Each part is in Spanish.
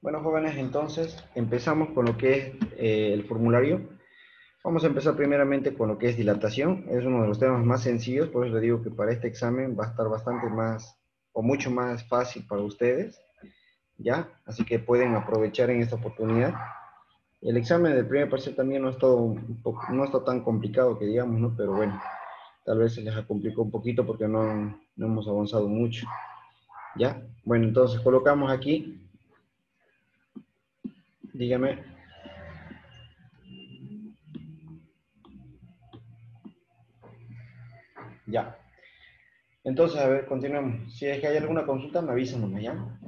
Bueno, jóvenes, entonces empezamos con lo que es el formulario. Vamos a empezar primeramente con lo que es dilatación. Es uno de los temas más sencillos, por eso les digo que para este examen va a estar bastante más o mucho más fácil para ustedes, ¿ya? Así que pueden aprovechar en esta oportunidad. El examen del primer parcial también no está tan complicado que digamos, ¿no? Pero bueno, tal vez se les ha complicado un poquito porque no hemos avanzado mucho, ¿ya? Bueno, entonces colocamos aquí, dígame. Ya. Entonces, a ver, continuemos. Si es que hay alguna consulta, me avisan nomás, ¿ya?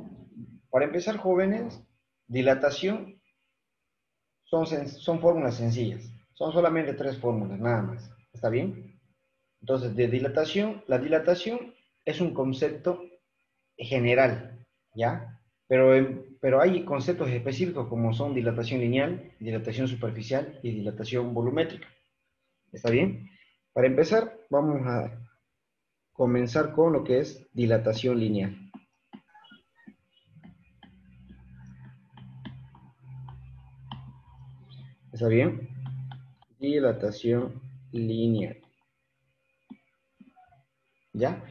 Para empezar, jóvenes, dilatación son fórmulas sencillas. Son solamente tres fórmulas, nada más. ¿Está bien? Entonces, de dilatación, la dilatación es un concepto general, ¿ya? Pero hay conceptos específicos como son dilatación lineal, dilatación superficial y dilatación volumétrica. ¿Está bien? Para empezar, vamos a comenzar con lo que es dilatación lineal. ¿Está bien? Dilatación lineal. ¿Ya?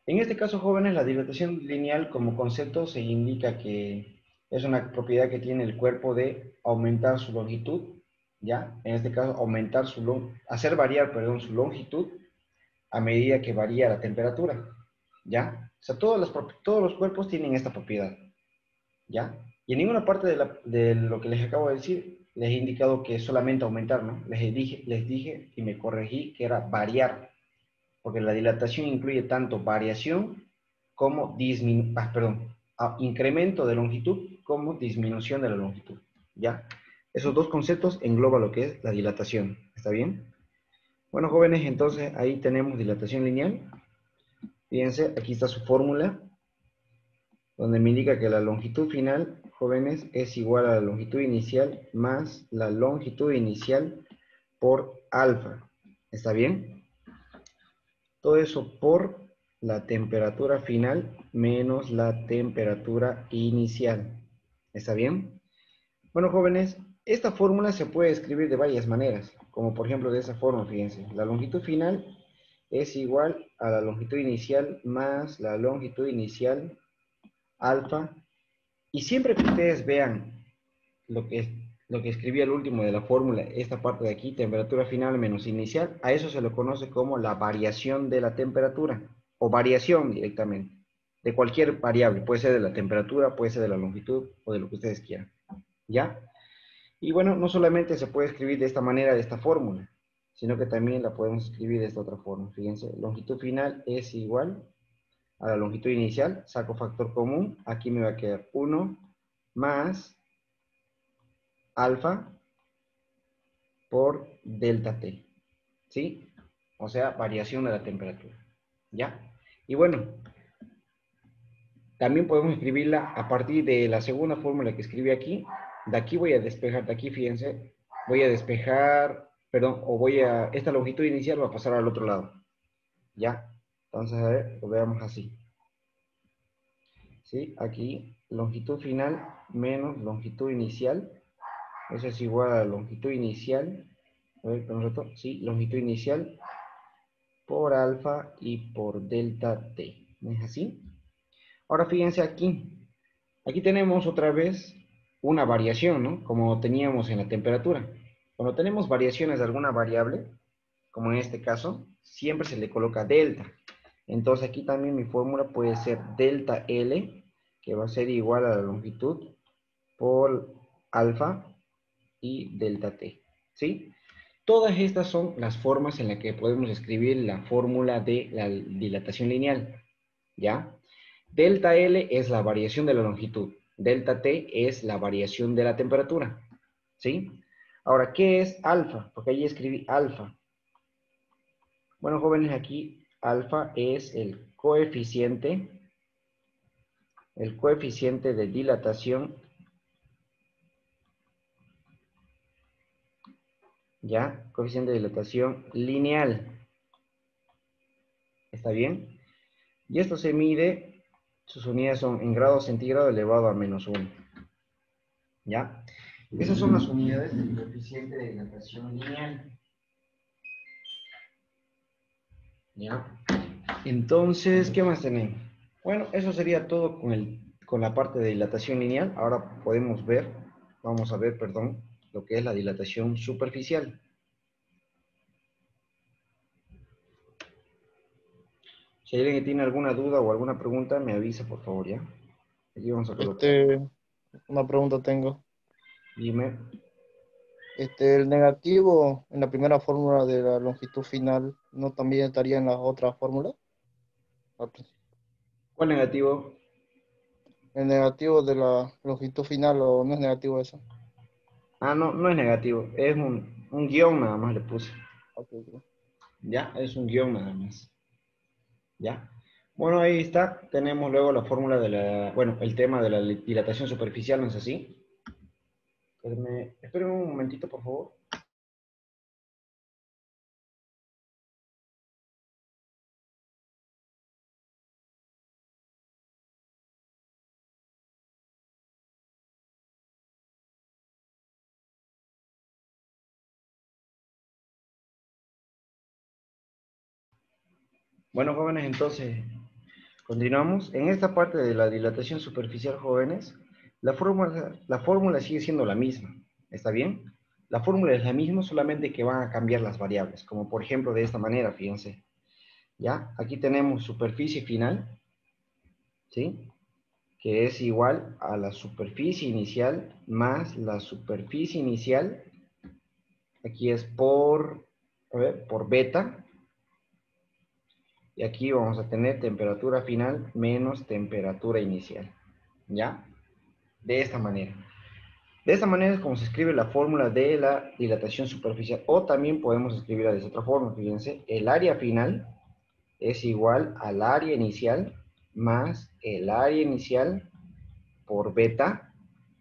En este caso, jóvenes, la dilatación lineal como concepto se indica que es una propiedad que tiene el cuerpo de aumentar su longitud, ¿ya? En este caso, hacer variar, perdón, su longitud a medida que varía la temperatura, ¿ya? O sea, todos los cuerpos tienen esta propiedad, ¿ya? Y en ninguna parte de lo que les acabo de decir les he indicado que es solamente aumentar, ¿no? Les dije y me corregí que era variar, porque la dilatación incluye tanto variación como incremento de longitud como disminución de la longitud, ¿ya? Esos dos conceptos engloba lo que es la dilatación, ¿está bien? Bueno, jóvenes, entonces ahí tenemos dilatación lineal. Fíjense, aquí está su fórmula, donde me indica que la longitud final, jóvenes, es igual a la longitud inicial más la longitud inicial por alfa. ¿Está bien? Todo eso por la temperatura final menos la temperatura inicial. ¿Está bien? Bueno, jóvenes, esta fórmula se puede escribir de varias maneras, como por ejemplo de esa forma, fíjense. La longitud final es igual a la longitud inicial más la longitud inicial alfa. Y siempre que ustedes vean lo que escribí al último de la fórmula, esta parte de aquí, temperatura final menos inicial, a eso se le conoce como la variación de la temperatura, o variación directamente, de cualquier variable, puede ser de la temperatura, puede ser de la longitud, o de lo que ustedes quieran, ¿ya? Y bueno, no solamente se puede escribir de esta manera, de esta fórmula, sino que también la podemos escribir de esta otra forma. Fíjense, longitud final es igual a la longitud inicial, saco factor común, aquí me va a quedar 1 más alfa por delta T, ¿sí? O sea, variación de la temperatura, ¿ya? Y bueno, también podemos escribirla a partir de la segunda fórmula que escribí aquí. De aquí voy a despejar, de aquí fíjense, voy a despejar, perdón, esta longitud inicial va a pasar al otro lado, ¿ya? Entonces, a ver, lo veamos así, ¿sí? Aquí, longitud final menos longitud inicial, eso es igual a la longitud inicial, a ver, sí, longitud inicial por alfa y por delta t. ¿No es así? Ahora fíjense aquí. Aquí tenemos otra vez una variación, ¿no? Como teníamos en la temperatura. Cuando tenemos variaciones de alguna variable, como en este caso, siempre se le coloca delta. Entonces aquí también mi fórmula puede ser delta L, que va a ser igual a la longitud por alfa y delta T. ¿Sí? Todas estas son las formas en las que podemos escribir la fórmula de la dilatación lineal, ¿ya? Delta L es la variación de la longitud, delta T es la variación de la temperatura, ¿sí? Ahora, ¿qué es alfa? Porque ahí escribí alfa. Bueno, jóvenes, aquí alfa es el coeficiente de dilatación, ¿ya? Coeficiente de dilatación lineal, ¿está bien? Y esto se mide, sus unidades son en grados centígrados elevado a -1. ¿Ya? Esas son las unidades del coeficiente de dilatación lineal. ¿Ya? Entonces, ¿qué más tenemos? Bueno, eso sería todo con la parte de dilatación lineal. Ahora vamos a ver, perdón, lo que es la dilatación superficial. Si hay alguien que tiene alguna duda o alguna pregunta, me avisa, por favor, ¿ya? Aquí vamos a colocar. Una pregunta tengo. Dime. El negativo en la primera fórmula de la longitud final, ¿no también estaría en las otras fórmulas? ¿Cuál negativo? El negativo de la longitud final, ¿o no es negativo eso? Ah, no, no es negativo. Es un guión nada más le puse. Ok, ok. ¿Ya? Es un guión nada más. ¿Ya? Bueno, ahí está. Tenemos luego la fórmula bueno, el tema de la dilatación superficial, ¿no es así? Espérenme un momentito, por favor. Bueno, jóvenes, entonces, continuamos. En esta parte de la dilatación superficial, jóvenes, la fórmula sigue siendo la misma. ¿Está bien? La fórmula es la misma, solamente que van a cambiar las variables, como por ejemplo de esta manera, fíjense. ¿Ya? Aquí tenemos superficie final, ¿sí? Que es igual a la superficie inicial más la superficie inicial. Aquí es por beta. Y aquí vamos a tener temperatura final menos temperatura inicial. ¿Ya? De esta manera. De esta manera es como se escribe la fórmula de la dilatación superficial. O también podemos escribirla de otra forma. Fíjense, el área final es igual al área inicial más el área inicial por beta.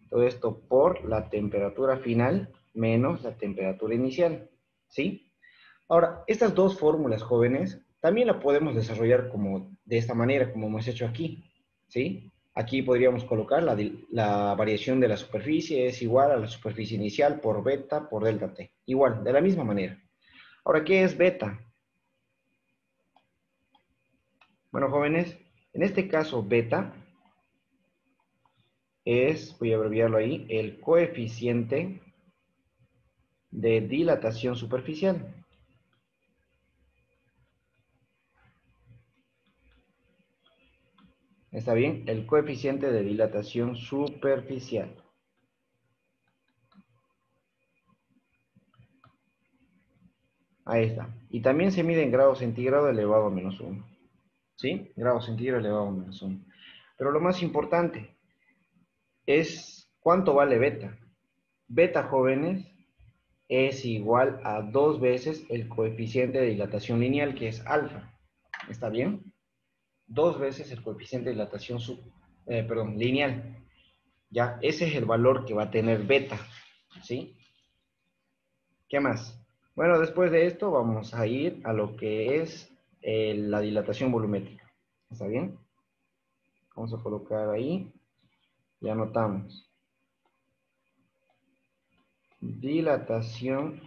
Todo esto por la temperatura final menos la temperatura inicial. ¿Sí? Ahora, estas dos fórmulas, jóvenes, también la podemos desarrollar como de esta manera, como hemos hecho aquí, ¿sí? Aquí podríamos colocar la variación de la superficie es igual a la superficie inicial por beta por delta t. Igual, de la misma manera. Ahora, ¿qué es beta? Bueno, jóvenes, en este caso beta voy a abreviarlo ahí, el coeficiente de dilatación superficial. ¿Está bien? El coeficiente de dilatación superficial. Ahí está. Y también se mide en grados centígrados elevado a menos 1. ¿Sí? Grados centígrados elevado a menos 1. Pero lo más importante es cuánto vale beta. Beta, jóvenes, es igual a 2 veces el coeficiente de dilatación lineal, que es alfa. ¿Está bien? 2 veces el coeficiente de dilatación lineal. Ya, ese es el valor que va a tener beta. ¿Sí? ¿Qué más? Bueno, después de esto vamos a ir a lo que es la dilatación volumétrica. ¿Está bien? Vamos a colocar ahí y anotamos. Dilatación,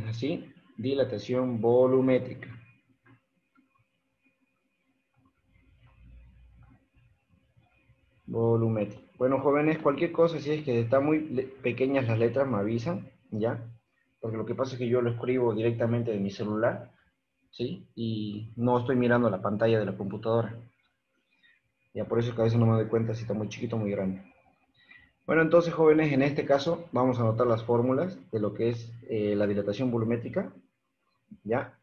así, dilatación volumétrica. Volumétrica. Bueno, jóvenes, cualquier cosa, si es que están muy pequeñas las letras, me avisan, ¿ya? Porque lo que pasa es que yo lo escribo directamente de mi celular, ¿sí? Y no estoy mirando la pantalla de la computadora. Ya por eso es que a veces no me doy cuenta si está muy chiquito o muy grande. Bueno, entonces, jóvenes, en este caso vamos a anotar las fórmulas de lo que es la dilatación volumétrica, ¿ya?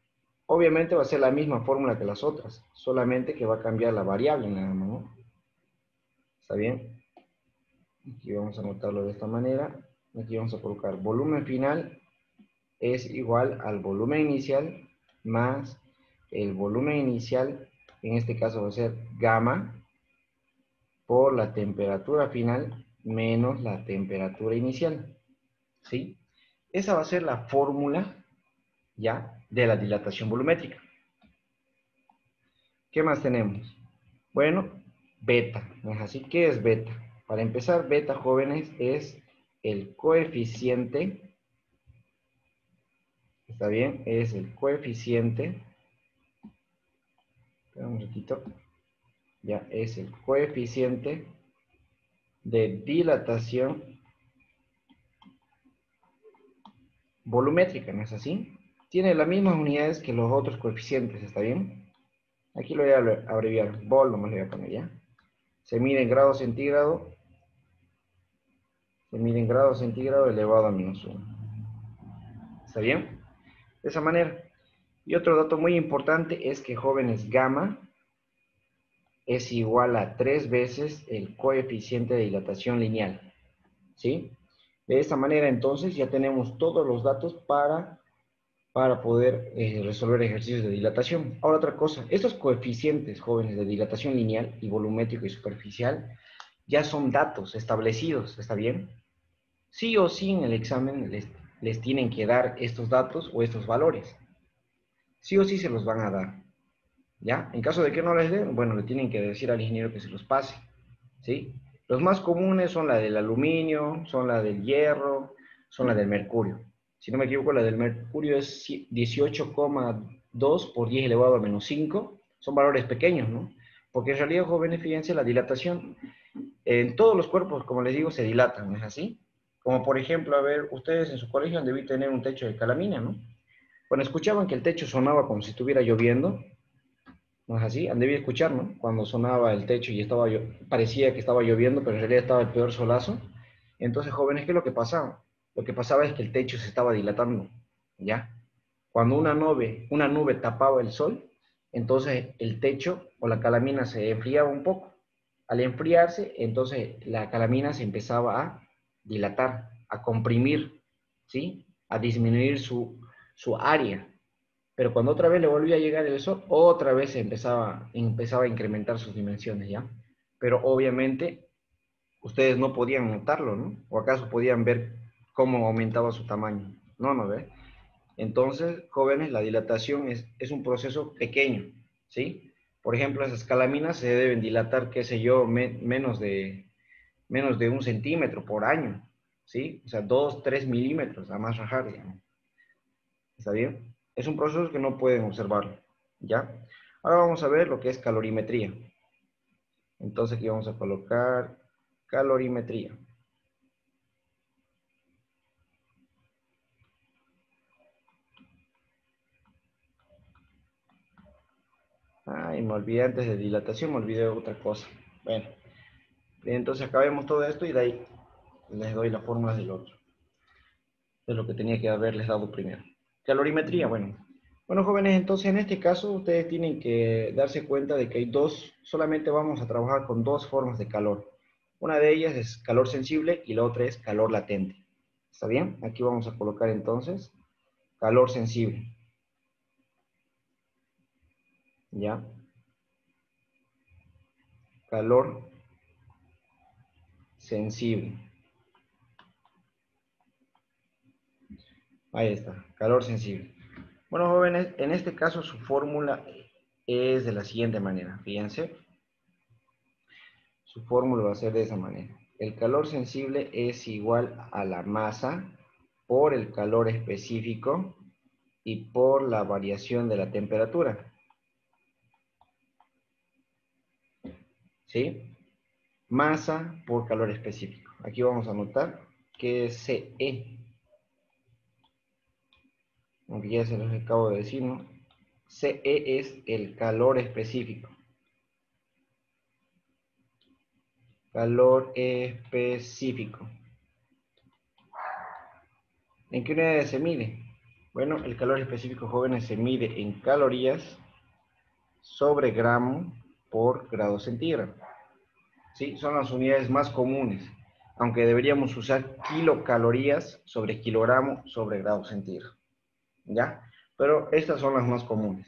Obviamente va a ser la misma fórmula que las otras, solamente que va a cambiar la variable nada más, ¿no? ¿Está bien? Aquí vamos a anotarlo de esta manera. Aquí vamos a colocar volumen final es igual al volumen inicial más el volumen inicial, en este caso va a ser gamma, por la temperatura final menos la temperatura inicial. ¿Sí? Esa va a ser la fórmula ya de la dilatación volumétrica. ¿Qué más tenemos? Bueno, beta. ¿No es así? ¿Qué es beta? Para empezar, beta, jóvenes, es el coeficiente, ¿está bien? Es el coeficiente, espera un ratito, ya, es el coeficiente de dilatación volumétrica, ¿no es así? Tiene las mismas unidades que los otros coeficientes, ¿está bien? Aquí lo voy a abreviar, vol, nomás le voy a poner, ¿ya? Se mide en grados centígrados, elevado a -1. ¿Está bien? De esa manera. Y otro dato muy importante es que, jóvenes, gamma es igual a 3 veces el coeficiente de dilatación lineal. ¿Sí? De esta manera, entonces, ya tenemos todos los datos para poder resolver ejercicios de dilatación. Ahora, otra cosa. Estos coeficientes, jóvenes, de dilatación lineal y volumétrico y superficial, ya son datos establecidos. ¿Está bien? Sí o sí en el examen les tienen que dar estos datos o estos valores. Sí o sí se los van a dar. ¿Ya? En caso de que no les den, bueno, le tienen que decir al ingeniero que se los pase. ¿Sí? Los más comunes son la del aluminio, son la del hierro, son la del mercurio. Si no me equivoco, la del mercurio es 18,2 por 10 elevado a menos 5. Son valores pequeños, ¿no? Porque en realidad, jóvenes, fíjense, la dilatación en todos los cuerpos, como les digo, se dilatan, ¿no es así? Como por ejemplo, a ver, ustedes en su colegio han debido tener un techo de calamina, ¿no? Cuando escuchaban que el techo sonaba como si estuviera lloviendo, ¿no es así? Han debido escuchar, ¿no? Cuando sonaba el techo y parecía que estaba lloviendo, pero en realidad estaba el peor solazo. Entonces, jóvenes, ¿qué es lo que pasaba? Lo que pasaba es que el techo se estaba dilatando, ¿ya? Cuando una nube tapaba el sol, entonces el techo o la calamina se enfriaba un poco. Al enfriarse, entonces la calamina se empezaba a dilatar, a comprimir, ¿sí? A disminuir su área. Pero cuando otra vez le volvía a llegar el sol, otra vez empezaba a incrementar sus dimensiones, ¿ya? Pero obviamente ustedes no podían notarlo, ¿no? ¿O acaso podían ver cómo aumentaba su tamaño? No, no ve. Entonces, jóvenes, la dilatación es un proceso pequeño, ¿sí? Por ejemplo, esas calaminas se deben dilatar, qué sé yo, menos de 1 centímetro por año, ¿sí? O sea, 2, 3 milímetros, a más rajar, digamos. ¿Está bien? Es un proceso que no pueden observarlo, ¿ya? Ahora vamos a ver lo que es calorimetría. Entonces aquí vamos a colocar calorimetría. Ay, me olvidé antes de dilatación, me olvidé de otra cosa. Bueno, entonces acabemos todo esto y de ahí les doy las fórmulas del otro. De lo que tenía que haberles dado primero. Calorimetría, bueno. Bueno, jóvenes, entonces en este caso ustedes tienen que darse cuenta de que hay solamente vamos a trabajar con dos formas de calor. Una de ellas es calor sensible y la otra es calor latente. ¿Está bien? Aquí vamos a colocar entonces calor sensible. ¿Ya? Calor sensible. Ahí está, calor sensible. Bueno, jóvenes, en este caso su fórmula es de la siguiente manera. Fíjense, su fórmula va a ser de esa manera. El calor sensible es igual a la masa por el calor específico y por la variación de la temperatura. ¿Sí? Masa por calor específico. Aquí vamos a anotar que es CE. Aunque ya se los acabo de decir, ¿no? CE es el calor específico. Calor específico. ¿En qué unidades se mide? Bueno, el calor específico, jóvenes, se mide en calorías sobre gramo por grado centígrado. ¿Sí? Son las unidades más comunes, aunque deberíamos usar kilocalorías sobre kilogramo sobre grado centígrado. ¿Ya? Pero estas son las más comunes.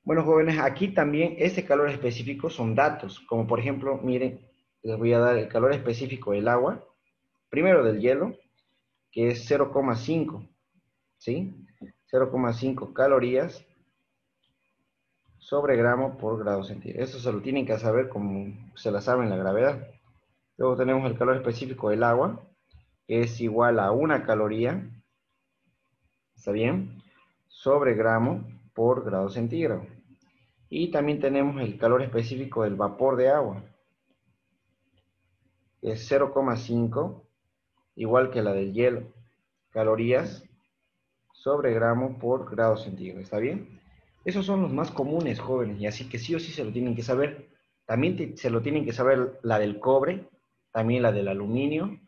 Bueno, jóvenes, aquí también este calor específico son datos, como por ejemplo, miren, les voy a dar el calor específico del agua, primero del hielo, que es 0,5, ¿sí? 0,5 calorías sobre gramo por grado centígrado. Eso se lo tienen que saber como se la sabe en la gravedad. Luego tenemos el calor específico del agua, que es igual a 1 caloría, ¿está bien? Sobre gramo por grado centígrado. Y también tenemos el calor específico del vapor de agua, que es 0,5, igual que la del hielo, calorías sobre gramo por grado centígrado, ¿está bien? Esos son los más comunes, jóvenes, y así que sí o sí se lo tienen que saber. También se lo tienen que saber la del cobre, también la del aluminio,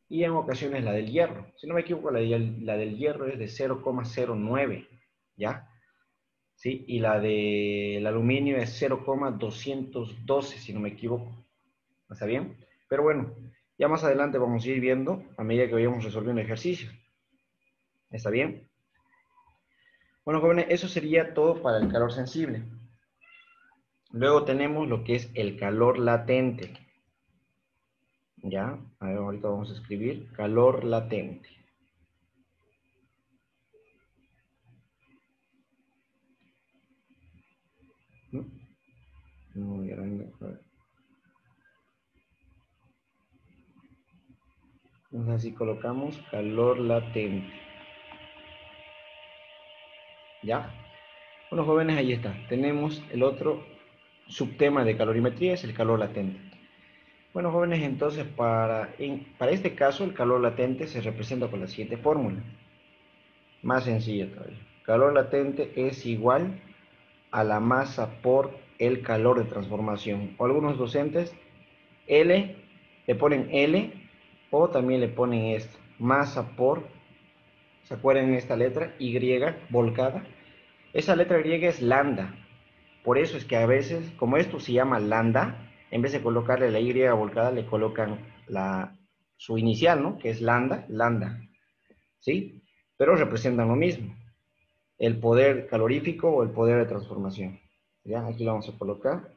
y en ocasiones la del hierro. Si no me equivoco, la del hierro es de 0,09, ¿ya? ¿Sí? Y la del aluminio es 0,212, si no me equivoco. ¿Está bien? Pero bueno, ya más adelante vamos a ir viendo a medida que vayamos resolviendo ejercicios. ¿Está bien? Bueno, jóvenes, eso sería todo para el calor sensible. Luego tenemos lo que es el calor latente. ¿Ya? A ver, ahorita vamos a escribir calor latente. Muy grande. Entonces así colocamos calor latente. ¿Ya? Bueno, jóvenes, ahí está. Tenemos el otro subtema de calorimetría, es el calor latente. Bueno, jóvenes, entonces para este caso el calor latente se representa con la siguiente fórmula. Más sencilla todavía. Calor latente es igual a la masa por el calor de transformación. O algunos docentes L le ponen L o también le ponen esto. Masa por, ¿se acuerdan en esta letra? Y volcada. Esa letra griega es lambda. Por eso es que a veces, como esto se llama lambda, en vez de colocarle la Y volcada, le colocan su inicial, ¿no? Que es lambda, lambda. ¿Sí? Pero representan lo mismo. El poder calorífico o el poder de transformación. ¿Ya? Aquí lo vamos a colocar.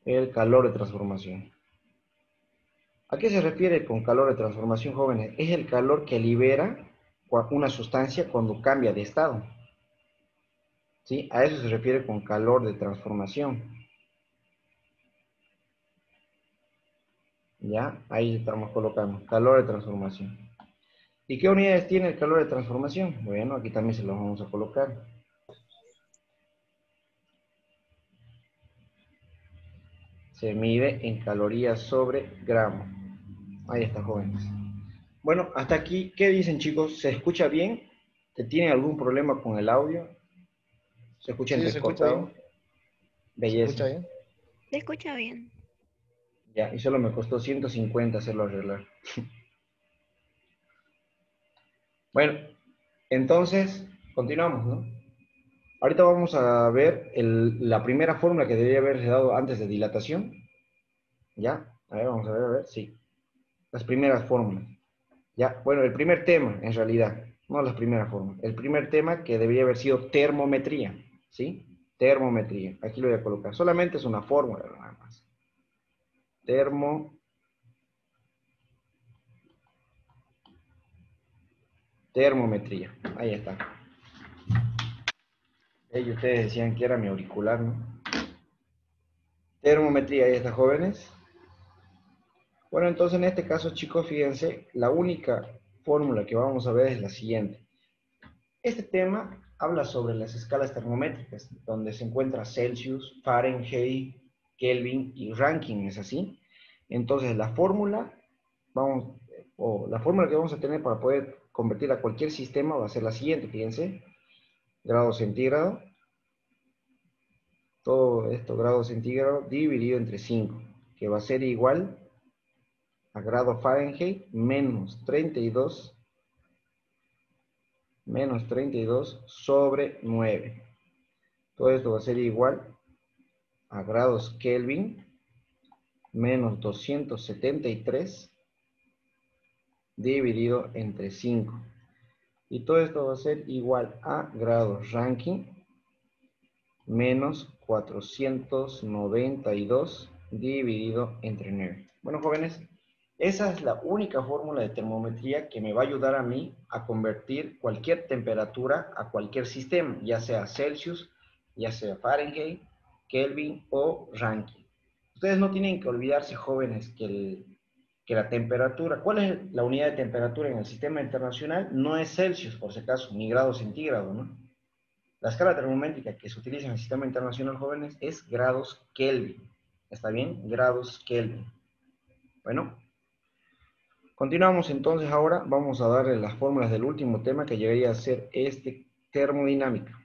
El calor de transformación. ¿A qué se refiere con calor de transformación, jóvenes? Es el calor que libera una sustancia cuando cambia de estado. ¿Sí? A eso se refiere con calor de transformación. ¿Ya? Ahí estamos colocando calor de transformación. ¿Y qué unidades tiene el calor de transformación? Bueno, aquí también se los vamos a colocar. Se mide en calorías sobre gramo. Ahí está, jóvenes. Bueno, hasta aquí, ¿qué dicen, chicos? ¿Se escucha bien? ¿Tienen algún problema con el audio? ¿Se escucha Sí, se escucha entrecortado? bien. Se Belleza. escucha bien. Se escucha bien. Ya, y solo me costó 150 hacerlo arreglar. Bueno, entonces, continuamos, ¿no? Ahorita vamos a ver la primera fórmula que debería haberse dado antes de dilatación. ¿Ya? A ver, vamos a ver, sí. Las primeras fórmulas. Ya, bueno, el primer tema, en realidad, no las primeras fórmulas. El primer tema que debería haber sido termometría, ¿sí? Termometría. Aquí lo voy a colocar. Solamente es una fórmula, nada más. Termometría. Ahí está. Y ustedes decían que era mi auricular, ¿no? Termometría, ahí está, jóvenes. Bueno, entonces en este caso, chicos, fíjense, la única fórmula que vamos a ver es la siguiente. Este tema habla sobre las escalas termométricas, donde se encuentra Celsius, Fahrenheit, Kelvin y Rankine, ¿es así? Entonces la fórmula, la fórmula que vamos a tener para poder convertir a cualquier sistema va a ser la siguiente, fíjense, grado centígrado, todo esto grado centígrado dividido entre 5, que va a ser igual a grado Fahrenheit menos 32 sobre 9. Todo esto va a ser igual a grados Kelvin menos 273 dividido entre 5. Y todo esto va a ser igual a grados Rankine menos 492 dividido entre 9. Bueno, jóvenes, esa es la única fórmula de termometría que me va a ayudar a mí a convertir cualquier temperatura a cualquier sistema, ya sea Celsius, ya sea Fahrenheit, Kelvin o Rankine. Ustedes no tienen que olvidarse, jóvenes, que la temperatura, ¿cuál es la unidad de temperatura en el sistema internacional? No es Celsius, por si acaso, ni grado centígrado, ¿no? La escala termométrica que se utiliza en el sistema internacional, jóvenes, es grados Kelvin. ¿Está bien? Grados Kelvin. Bueno, continuamos entonces ahora. Vamos a darle las fórmulas del último tema que llegaría a ser termodinámica.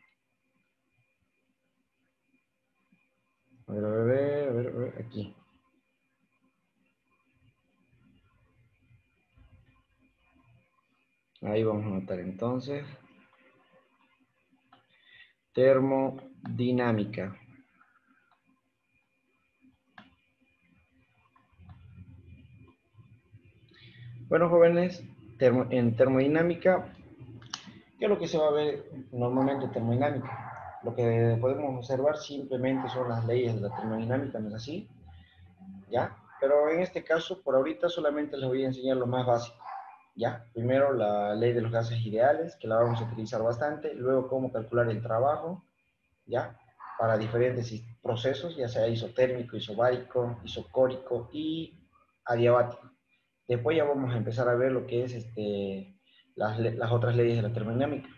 A ver, aquí. Ahí vamos a anotar entonces. Termodinámica. Bueno, jóvenes, en termodinámica, ¿qué es lo que se va a ver normalmente en termodinámica? Lo que podemos observar simplemente son las leyes de la termodinámica, ¿no es así? ¿Ya? Pero en este caso, por ahorita, solamente les voy a enseñar lo más básico. ¿Ya? Primero la ley de los gases ideales, que la vamos a utilizar bastante. Luego cómo calcular el trabajo, ¿ya? Para diferentes procesos, ya sea isotérmico, isobárico, isocórico y adiabático. Después ya vamos a empezar a ver lo que es las otras leyes de la termodinámica.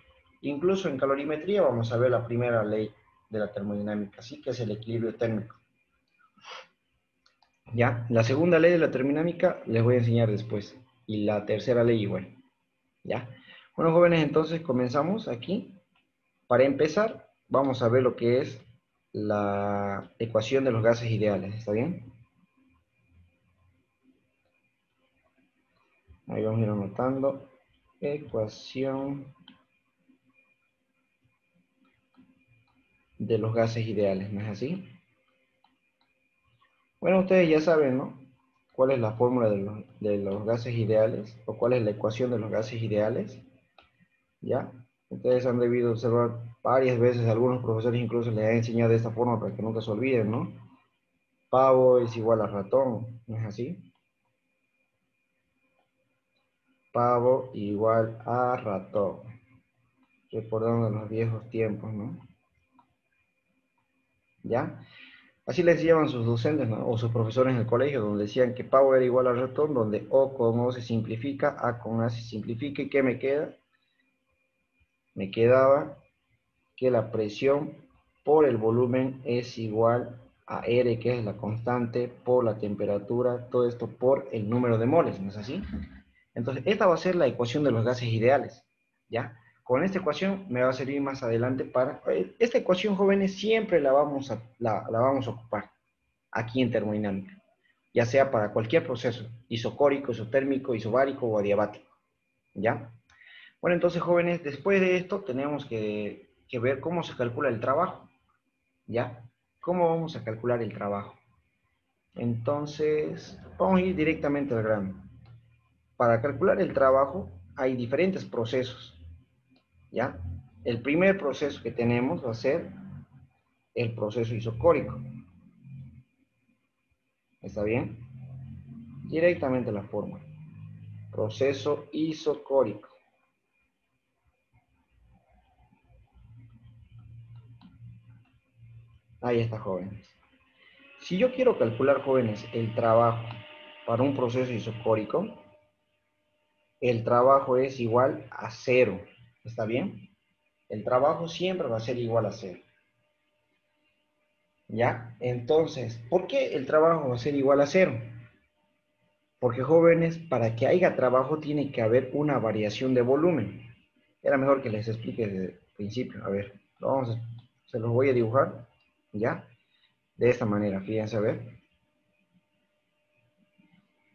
Incluso en calorimetría vamos a ver la primera ley de la termodinámica, ¿sí? Que es el equilibrio térmico. ¿Ya? La segunda ley de la termodinámica les voy a enseñar después. Y la tercera ley igual. ¿Ya? Bueno, jóvenes, entonces comenzamos aquí. Para empezar, vamos a ver lo que es la ecuación de los gases ideales. ¿Está bien? Ahí vamos a ir anotando. Ecuación de los gases ideales, ¿no es así? Bueno, ustedes ya saben, ¿no? ¿Cuál es la fórmula de los gases ideales? ¿O cuál es la ecuación de los gases ideales? ¿Ya? Ustedes han debido observar varias veces, algunos profesores incluso les han enseñado de esta forma para que nunca se olviden, ¿no? Pavo es igual a ratón, ¿no es así? Pavo igual a ratón. Recordando los viejos tiempos, ¿no? ¿Ya? Así les llaman sus docentes, ¿no? O sus profesores en el colegio, donde decían que pavo era igual a ratón, donde O con O se simplifica, A con A se simplifica, ¿y qué me queda? Me quedaba que la presión por el volumen es igual a R, que es la constante, por la temperatura, todo esto por el número de moles, ¿no es así? Entonces, esta va a ser la ecuación de los gases ideales, ¿ya? Con esta ecuación me va a servir más adelante para... Esta ecuación, jóvenes, siempre la vamos a ocupar aquí en termodinámica, ya sea para cualquier proceso, isocórico, isotérmico, isobárico o adiabático, ¿ya? Bueno, entonces, jóvenes, después de esto tenemos que ver cómo se calcula el trabajo, ¿ya? ¿Cómo vamos a calcular el trabajo? Entonces, vamos a ir directamente al grano. Para calcular el trabajo hay diferentes procesos, ¿ya? El primer proceso que tenemos va a ser el proceso isocórico. ¿Está bien? Directamente la fórmula. Proceso isocórico. Ahí está, jóvenes. Si yo quiero calcular, jóvenes, el trabajo para un proceso isocórico, el trabajo es igual a 0. ¿Está bien? El trabajo siempre va a ser igual a 0. ¿Ya? Entonces, ¿por qué el trabajo va a ser igual a 0? Porque, jóvenes, para que haya trabajo tiene que haber una variación de volumen. Era mejor que les explique desde el principio. A ver, se los voy a dibujar, ¿ya? De esta manera, fíjense, a ver.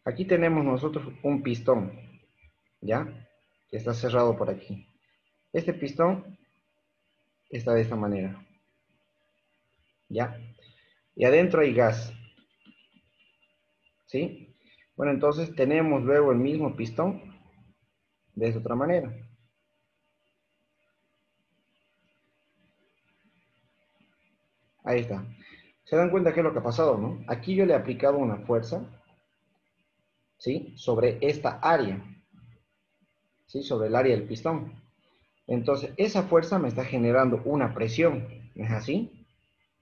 Aquí tenemos nosotros un pistón, ¿ya? Que está cerrado por aquí. Este pistón está de esta manera, ¿ya? Y adentro hay gas, ¿sí? Bueno, entonces tenemos luego el mismo pistón de esta otra manera. Ahí está. ¿Se dan cuenta qué es lo que ha pasado, no? Aquí yo le he aplicado una fuerza, ¿sí? Sobre esta área, ¿sí? Sobre el área del pistón. Entonces, esa fuerza me está generando una presión, ¿no es así?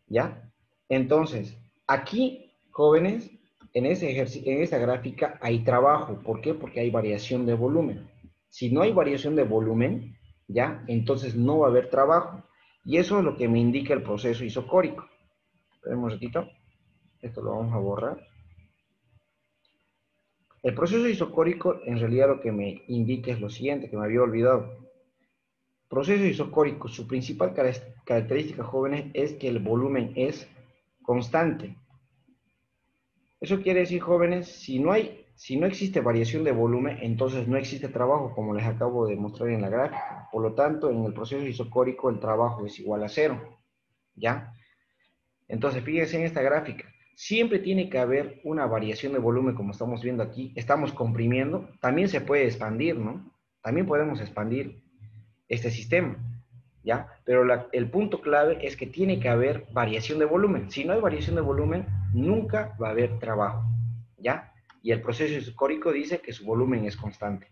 ¿Ya? Entonces, aquí jóvenes, en esa gráfica hay trabajo. ¿Por qué? Porque hay variación de volumen. Si no hay variación de volumen, ¿ya? Entonces no va a haber trabajo. Y eso es lo que me indica el proceso isocórico. Esperen un ratito. Esto lo vamos a borrar. El proceso isocórico en realidad lo que me indica es lo siguiente, que me había olvidado. Proceso isocórico, su principal característica, jóvenes, es que el volumen es constante. Eso quiere decir, jóvenes, si no existe variación de volumen, entonces no existe trabajo, como les acabo de mostrar en la gráfica. Por lo tanto, en el proceso isocórico el trabajo es igual a 0, ¿ya? Entonces, fíjense en esta gráfica. Siempre tiene que haber una variación de volumen, como estamos viendo aquí. Estamos comprimiendo. También se puede expandir, ¿no? También podemos expandir este sistema, ¿ya? Pero el punto clave es que tiene que haber variación de volumen. Si no hay variación de volumen, nunca va a haber trabajo, ¿ya? Y el proceso isocórico dice que su volumen es constante.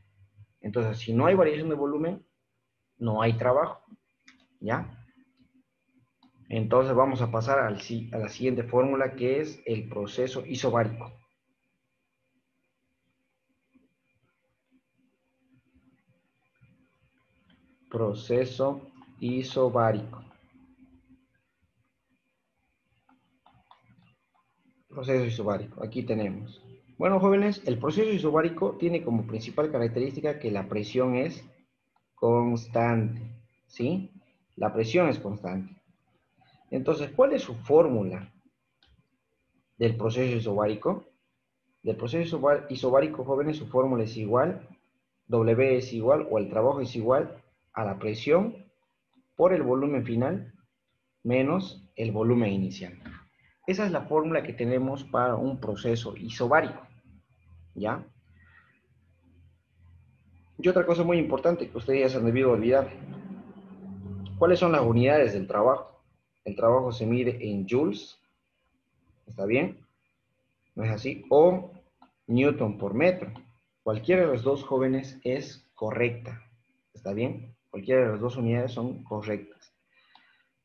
Entonces, si no hay variación de volumen, no hay trabajo, ¿ya? Entonces vamos a pasar a la siguiente fórmula, que es el proceso isobárico. Proceso isobárico. Proceso isobárico. Aquí tenemos. Bueno, jóvenes, el proceso isobárico tiene como principal característica que la presión es constante, ¿sí? La presión es constante. Entonces, ¿cuál es su fórmula del proceso isobárico? Del proceso isobárico, jóvenes, su fórmula es igual, W es igual, o el trabajo es igual a la presión por el volumen final menos el volumen inicial. Esa es la fórmula que tenemos para un proceso isobárico, ¿ya? Y otra cosa muy importante que ustedes ya se han debido olvidar. ¿Cuáles son las unidades del trabajo? El trabajo se mide en joules, ¿está bien? ¿No es así? O newton por metro. Cualquiera de los dos, jóvenes, es correcta, ¿está bien? Cualquiera de las dos unidades son correctas.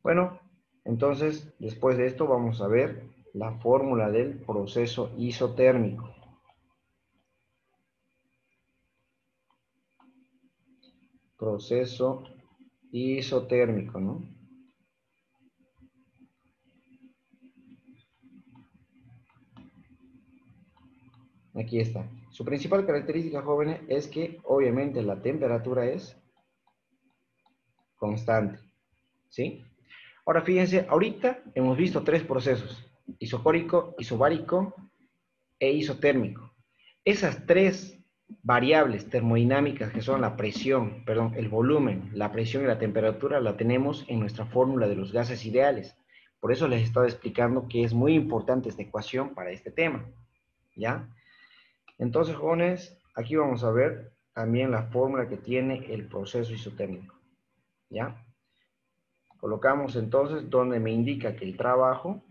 Bueno, entonces, después de esto vamos a ver la fórmula del proceso isotérmico. Proceso isotérmico, ¿no? Aquí está. Su principal característica, jóvenes, es que obviamente la temperatura es constante, ¿sí? Ahora fíjense, ahorita hemos visto tres procesos: isocórico, isobárico e isotérmico. Esas tres variables termodinámicas que son la presión, perdón, el volumen, la presión y la temperatura, la tenemos en nuestra fórmula de los gases ideales. Por eso les estaba explicando que es muy importante esta ecuación para este tema, ¿ya? Entonces, jóvenes, aquí vamos a ver también la fórmula que tiene el proceso isotérmico, ¿ya? Colocamos entonces donde me indica que el trabajo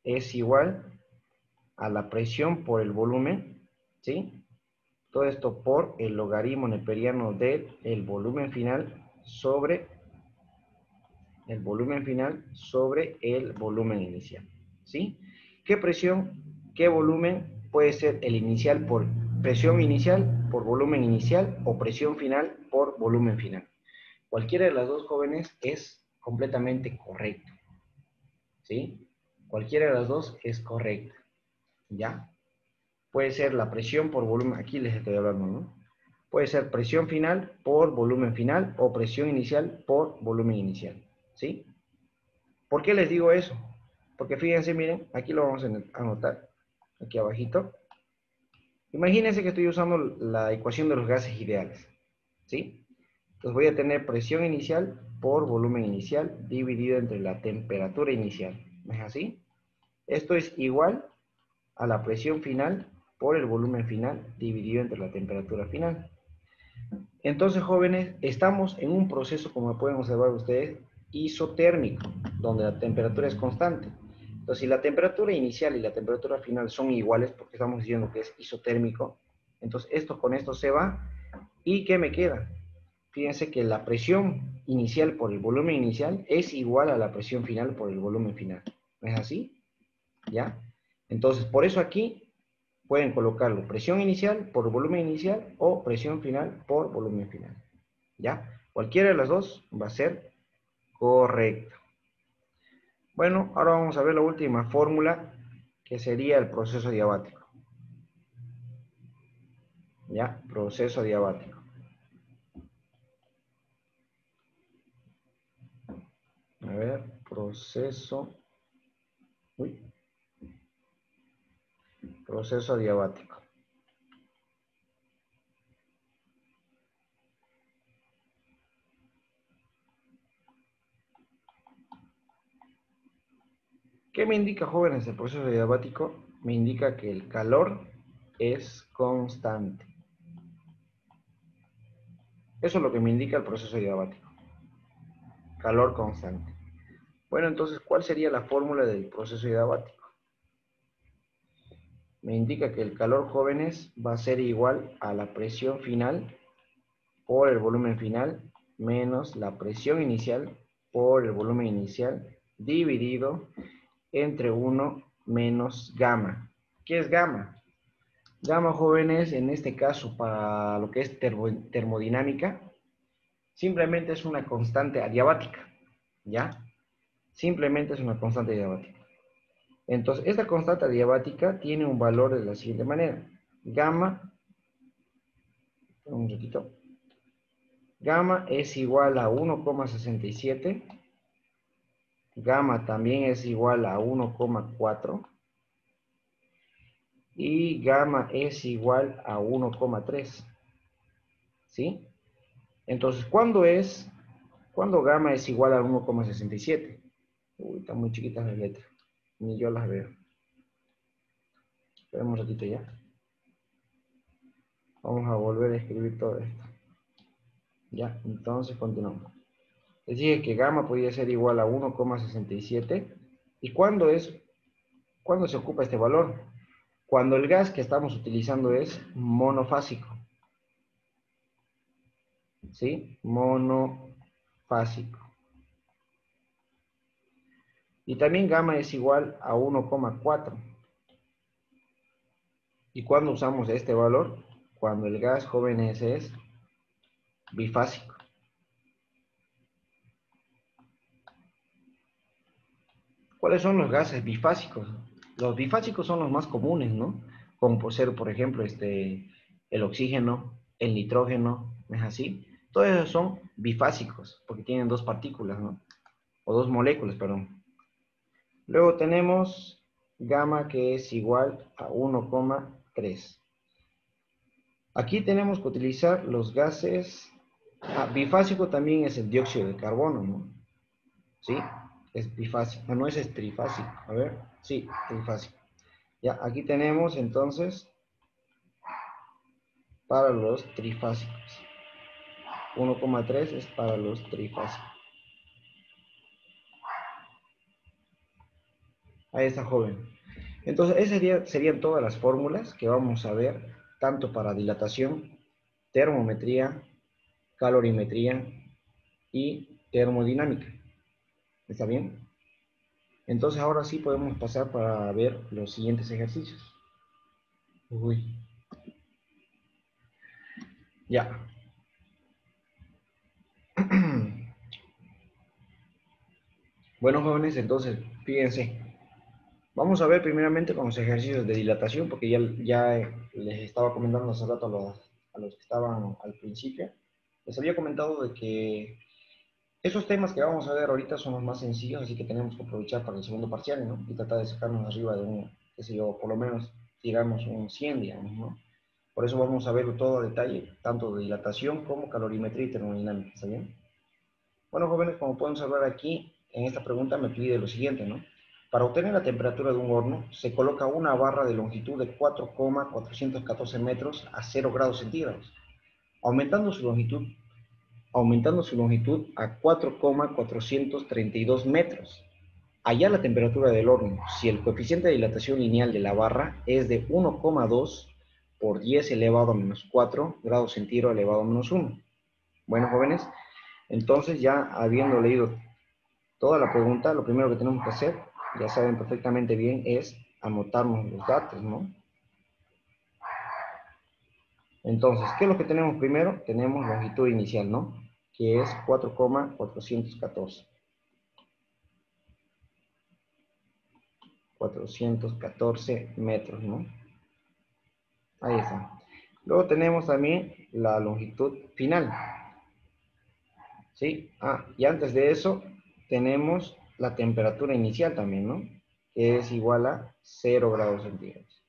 es igual a la presión por el volumen, ¿sí? Todo esto por el logaritmo neperiano del volumen final sobre el volumen inicial, ¿sí? ¿Qué presión, qué volumen puede ser el inicial por presión inicial por volumen inicial o presión final por volumen final? Cualquiera de las dos, jóvenes, es completamente correcto, ¿sí? Cualquiera de las dos es correcta, ¿ya? Puede ser la presión por volumen, aquí les estoy hablando, ¿no? Puede ser presión final por volumen final o presión inicial por volumen inicial, ¿sí? ¿Por qué les digo eso? Porque fíjense, miren, aquí lo vamos a anotar, aquí abajito. Imagínense que estoy usando la ecuación de los gases ideales, ¿sí? Entonces voy a tener presión inicial por volumen inicial dividido entre la temperatura inicial, ¿no es así? Esto es igual a la presión final por el volumen final dividido entre la temperatura final. Entonces, jóvenes, estamos en un proceso, como pueden observar ustedes, isotérmico, donde la temperatura es constante. Entonces, si la temperatura inicial y la temperatura final son iguales, porque estamos diciendo que es isotérmico, entonces esto con esto se va. ¿Y qué me queda? Fíjense que la presión inicial por el volumen inicial es igual a la presión final por el volumen final. ¿No es así? ¿Ya? Entonces, por eso aquí pueden colocarlo presión inicial por volumen inicial o presión final por volumen final. ¿Ya? Cualquiera de las dos va a ser correcta. Bueno, ahora vamos a ver la última fórmula, que sería el proceso adiabático. ¿Ya? Proceso adiabático. A ver, proceso adiabático. ¿Qué me indica, jóvenes, el proceso adiabático? Me indica que el calor es constante. Eso es lo que me indica el proceso adiabático. Calor constante. Bueno, entonces, ¿cuál sería la fórmula del proceso adiabático? Me indica que el calor, jóvenes, va a ser igual a la presión final por el volumen final menos la presión inicial por el volumen inicial dividido entre 1 menos gamma. ¿Qué es gamma? Gamma, jóvenes, en este caso para lo que es termodinámica, simplemente es una constante adiabática, ¿ya? Simplemente es una constante adiabática. Entonces, esta constante adiabática tiene un valor de la siguiente manera. Gamma, un ratito, gamma es igual a 1,67, gamma también es igual a 1,4 y gamma es igual a 1,3, ¿sí? Entonces, ¿cuándo gamma es igual a 1,67? Uy, están muy chiquitas las letras, ni yo las veo. Esperemos un ratito ya. Vamos a volver a escribir todo esto. Ya, entonces continuamos. Les dije que gamma podría ser igual a 1,67. ¿Y cuándo se ocupa este valor? Cuando el gas que estamos utilizando es monofásico. ¿Sí? Monofásico. Y también gamma es igual a 1,4. ¿Y cuándo usamos este valor? Cuando el gas, jóvenes, es bifásico. ¿Cuáles son los gases bifásicos? Los bifásicos son los más comunes, ¿no? Como por ser, por ejemplo, el oxígeno, el nitrógeno, ¿es así? Todos esos son bifásicos, porque tienen dos partículas, ¿no? O dos moléculas, perdón. Luego tenemos gamma, que es igual a 1,3. Aquí tenemos que utilizar los gases. Bifásico también es el dióxido de carbono, ¿no? ¿Sí? Es bifásico, no es trifásico. A ver, sí, trifásico. Ya, aquí tenemos entonces para los trifásicos. 1,3 es para los trifásicos. Ahí está, joven. Entonces, esas serían todas las fórmulas que vamos a ver, tanto para dilatación, termometría, calorimetría y termodinámica. ¿Está bien? Entonces, ahora sí podemos pasar para ver los siguientes ejercicios. Uy. Ya. Bueno, jóvenes, entonces, fíjense. Vamos a ver primeramente con los ejercicios de dilatación, porque ya les estaba comentando hace rato a los que estaban al principio. Les había comentado de que esos temas que vamos a ver ahorita son los más sencillos, así que tenemos que aprovechar para el segundo parcial, ¿no? Y tratar de sacarnos arriba de un, qué sé yo, por lo menos tirarnos un 100, digamos, ¿no? Por eso vamos a verlo todo a detalle, tanto de dilatación como calorimetría y termodinámica, ¿está bien? Bueno, jóvenes, como pueden observar aquí, en esta pregunta me pide lo siguiente, ¿no? Para obtener la temperatura de un horno, se coloca una barra de longitud de 4,414 metros a 0 grados centígrados, aumentando su longitud, a 4,432 metros. Allá la temperatura del horno, si el coeficiente de dilatación lineal de la barra es de 1,2 por 10 elevado a menos 4 grados centígrados elevado a menos 1. Bueno, jóvenes, entonces ya habiendo leído toda la pregunta, lo primero que tenemos que hacer, ya saben perfectamente bien, es anotarnos los datos, ¿no? Entonces, ¿qué es lo que tenemos primero? Tenemos longitud inicial, ¿no? Que es 4,414. 414 metros, ¿no? Ahí está. Luego tenemos también la longitud final, ¿sí? Y antes de eso tenemos la temperatura inicial también, ¿no? Que es igual a 0 grados centígrados.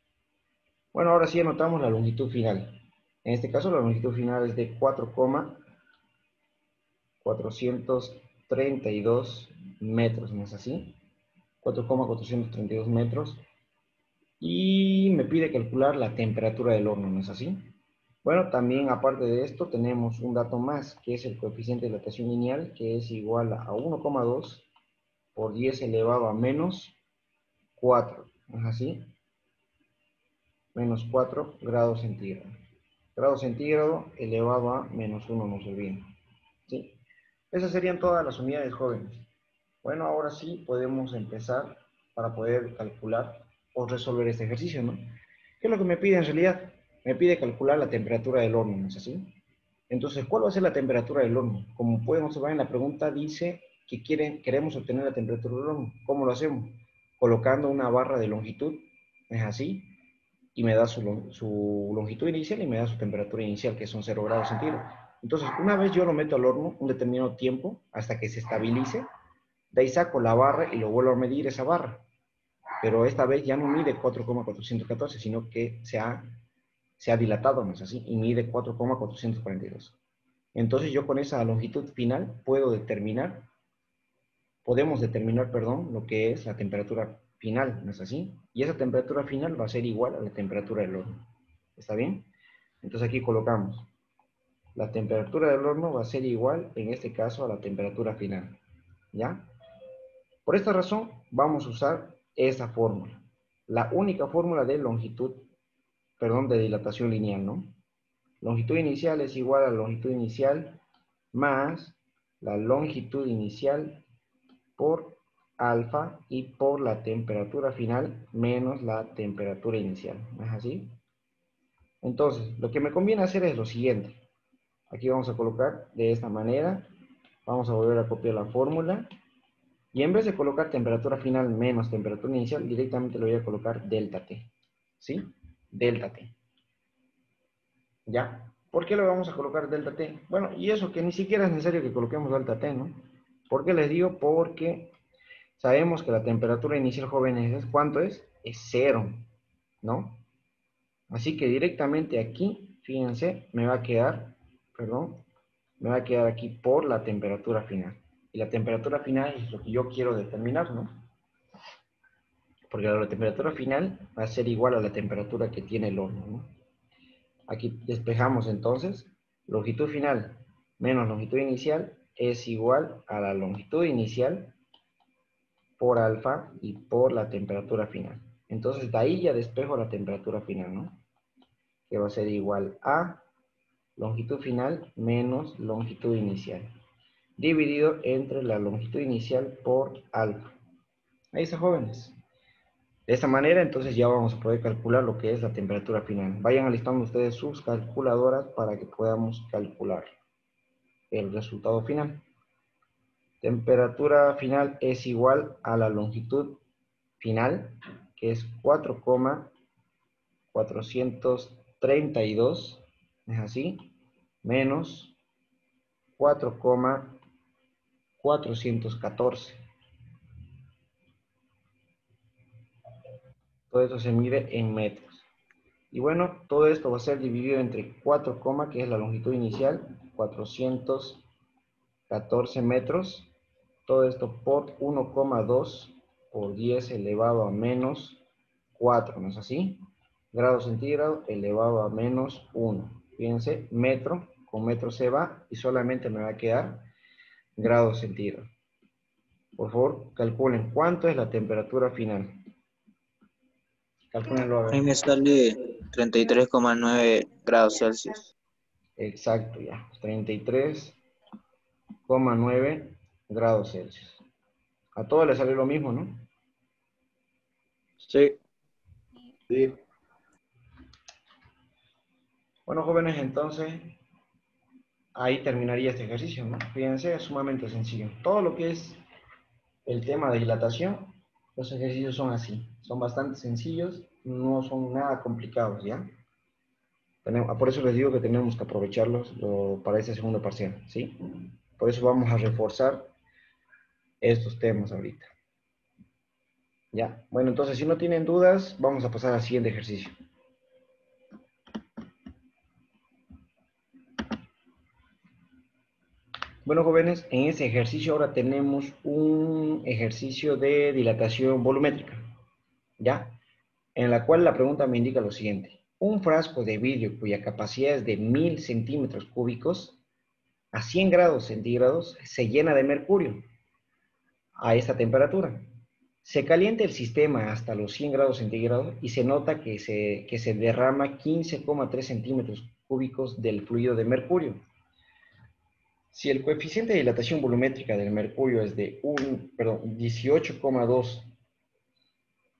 Bueno, ahora sí anotamos la longitud final. En este caso la longitud final es de 4,432 metros, ¿no es así? 4,432 metros. Y me pide calcular la temperatura del horno, ¿no es así? Bueno, también aparte de esto tenemos un dato más, que es el coeficiente de dilatación lineal, que es igual a 1,2 por 10 elevado a menos 4, ¿no es así? Menos 4 grados centígrados. Grado centígrado elevado a menos 1, no se olviden. ¿Sí? Esas serían todas las unidades, jóvenes. Bueno, ahora sí podemos empezar para poder calcular o resolver este ejercicio, ¿no? ¿Qué es lo que me pide en realidad? Me pide calcular la temperatura del horno, ¿no es así? Entonces, ¿cuál va a ser la temperatura del horno? Como pueden observar en la pregunta, dice que queremos obtener la temperatura del horno. ¿Cómo lo hacemos? Colocando una barra de longitud, ¿es así? Y me da su longitud inicial y me da su temperatura inicial, que son 0 grados centígrados. Entonces, una vez yo lo meto al horno un determinado tiempo, hasta que se estabilice, de ahí saco la barra y lo vuelvo a medir esa barra. Pero esta vez ya no mide 4,414, sino que se ha dilatado, ¿no es así? Y mide 4,442. Entonces yo con esa longitud final podemos determinar, perdón, lo que es la temperatura final, ¿no es así? Y esa temperatura final va a ser igual a la temperatura del horno. ¿Está bien? Entonces aquí colocamos. La temperatura del horno va a ser igual, en este caso, a la temperatura final. ¿Ya? Por esta razón, vamos a usar esa fórmula. La única fórmula de de dilatación lineal, ¿no? Longitud inicial es igual a la longitud inicial más la longitud inicial por alfa y por la temperatura final menos la temperatura inicial. ¿No es así? Entonces, lo que me conviene hacer es lo siguiente. Aquí vamos a colocar de esta manera. Vamos a volver a copiar la fórmula. Y en vez de colocar temperatura final menos temperatura inicial, directamente le voy a colocar delta T. ¿Sí? Delta T. ¿Ya? ¿Por qué le vamos a colocar delta T? Bueno, y eso que ni siquiera es necesario que coloquemos delta T, ¿no? ¿Por qué les digo? Porque sabemos que la temperatura inicial, jóvenes, ¿cuánto es? Es 0, ¿no? Así que directamente aquí, fíjense, me va a quedar aquí por la temperatura final. Y la temperatura final es lo que yo quiero determinar, ¿no? Porque la temperatura final va a ser igual a la temperatura que tiene el horno, ¿no? Aquí despejamos entonces, longitud final menos longitud inicial es igual a la longitud inicial por alfa y por la temperatura final. Entonces de ahí ya despejo la temperatura final, ¿no? Que va a ser igual a longitud final menos longitud inicial, dividido entre la longitud inicial por alfa. Ahí está, jóvenes. De esta manera, entonces ya vamos a poder calcular lo que es la temperatura final. Vayan alistando ustedes sus calculadoras para que podamos calcular el resultado final. Temperatura final es igual a la longitud final, que es 4,432, es así, menos 4,414. Todo eso se mide en metros. Y bueno, todo esto va a ser dividido entre 4, que es la longitud inicial, 414 metros. Todo esto por 1,2 por 10 elevado a menos 4, ¿no es así? Grado centígrado elevado a menos 1. Fíjense, metro con metro se va y solamente me va a quedar grado centígrado. Por favor, calculen cuánto es la temperatura final. Calculenlo a ver. Ahí me sale 33,9 grados Celsius. Exacto, ya. 33,9 grados Celsius. A todos les sale lo mismo, ¿no? Sí. Sí. Bueno, jóvenes, entonces ahí terminaría este ejercicio, ¿no? Fíjense, es sumamente sencillo. Todo lo que es el tema de dilatación, los ejercicios son así. Son bastante sencillos, no son nada complicados, ¿ya? Por eso les digo que tenemos que aprovecharlos para este segundo parcial, ¿sí? Por eso vamos a reforzar estos temas ahorita. ¿Ya? Bueno, entonces si no tienen dudas, vamos a pasar al siguiente ejercicio. Bueno, jóvenes, en este ejercicio ahora tenemos un ejercicio de dilatación volumétrica, ¿ya? En la cual la pregunta me indica lo siguiente. Un frasco de vidrio cuya capacidad es de 1000 centímetros cúbicos a 100 grados centígrados se llena de mercurio a esta temperatura. Se calienta el sistema hasta los 100 grados centígrados y se nota que se derrama 15,3 centímetros cúbicos del fluido de mercurio. Si el coeficiente de dilatación volumétrica del mercurio es de 18,2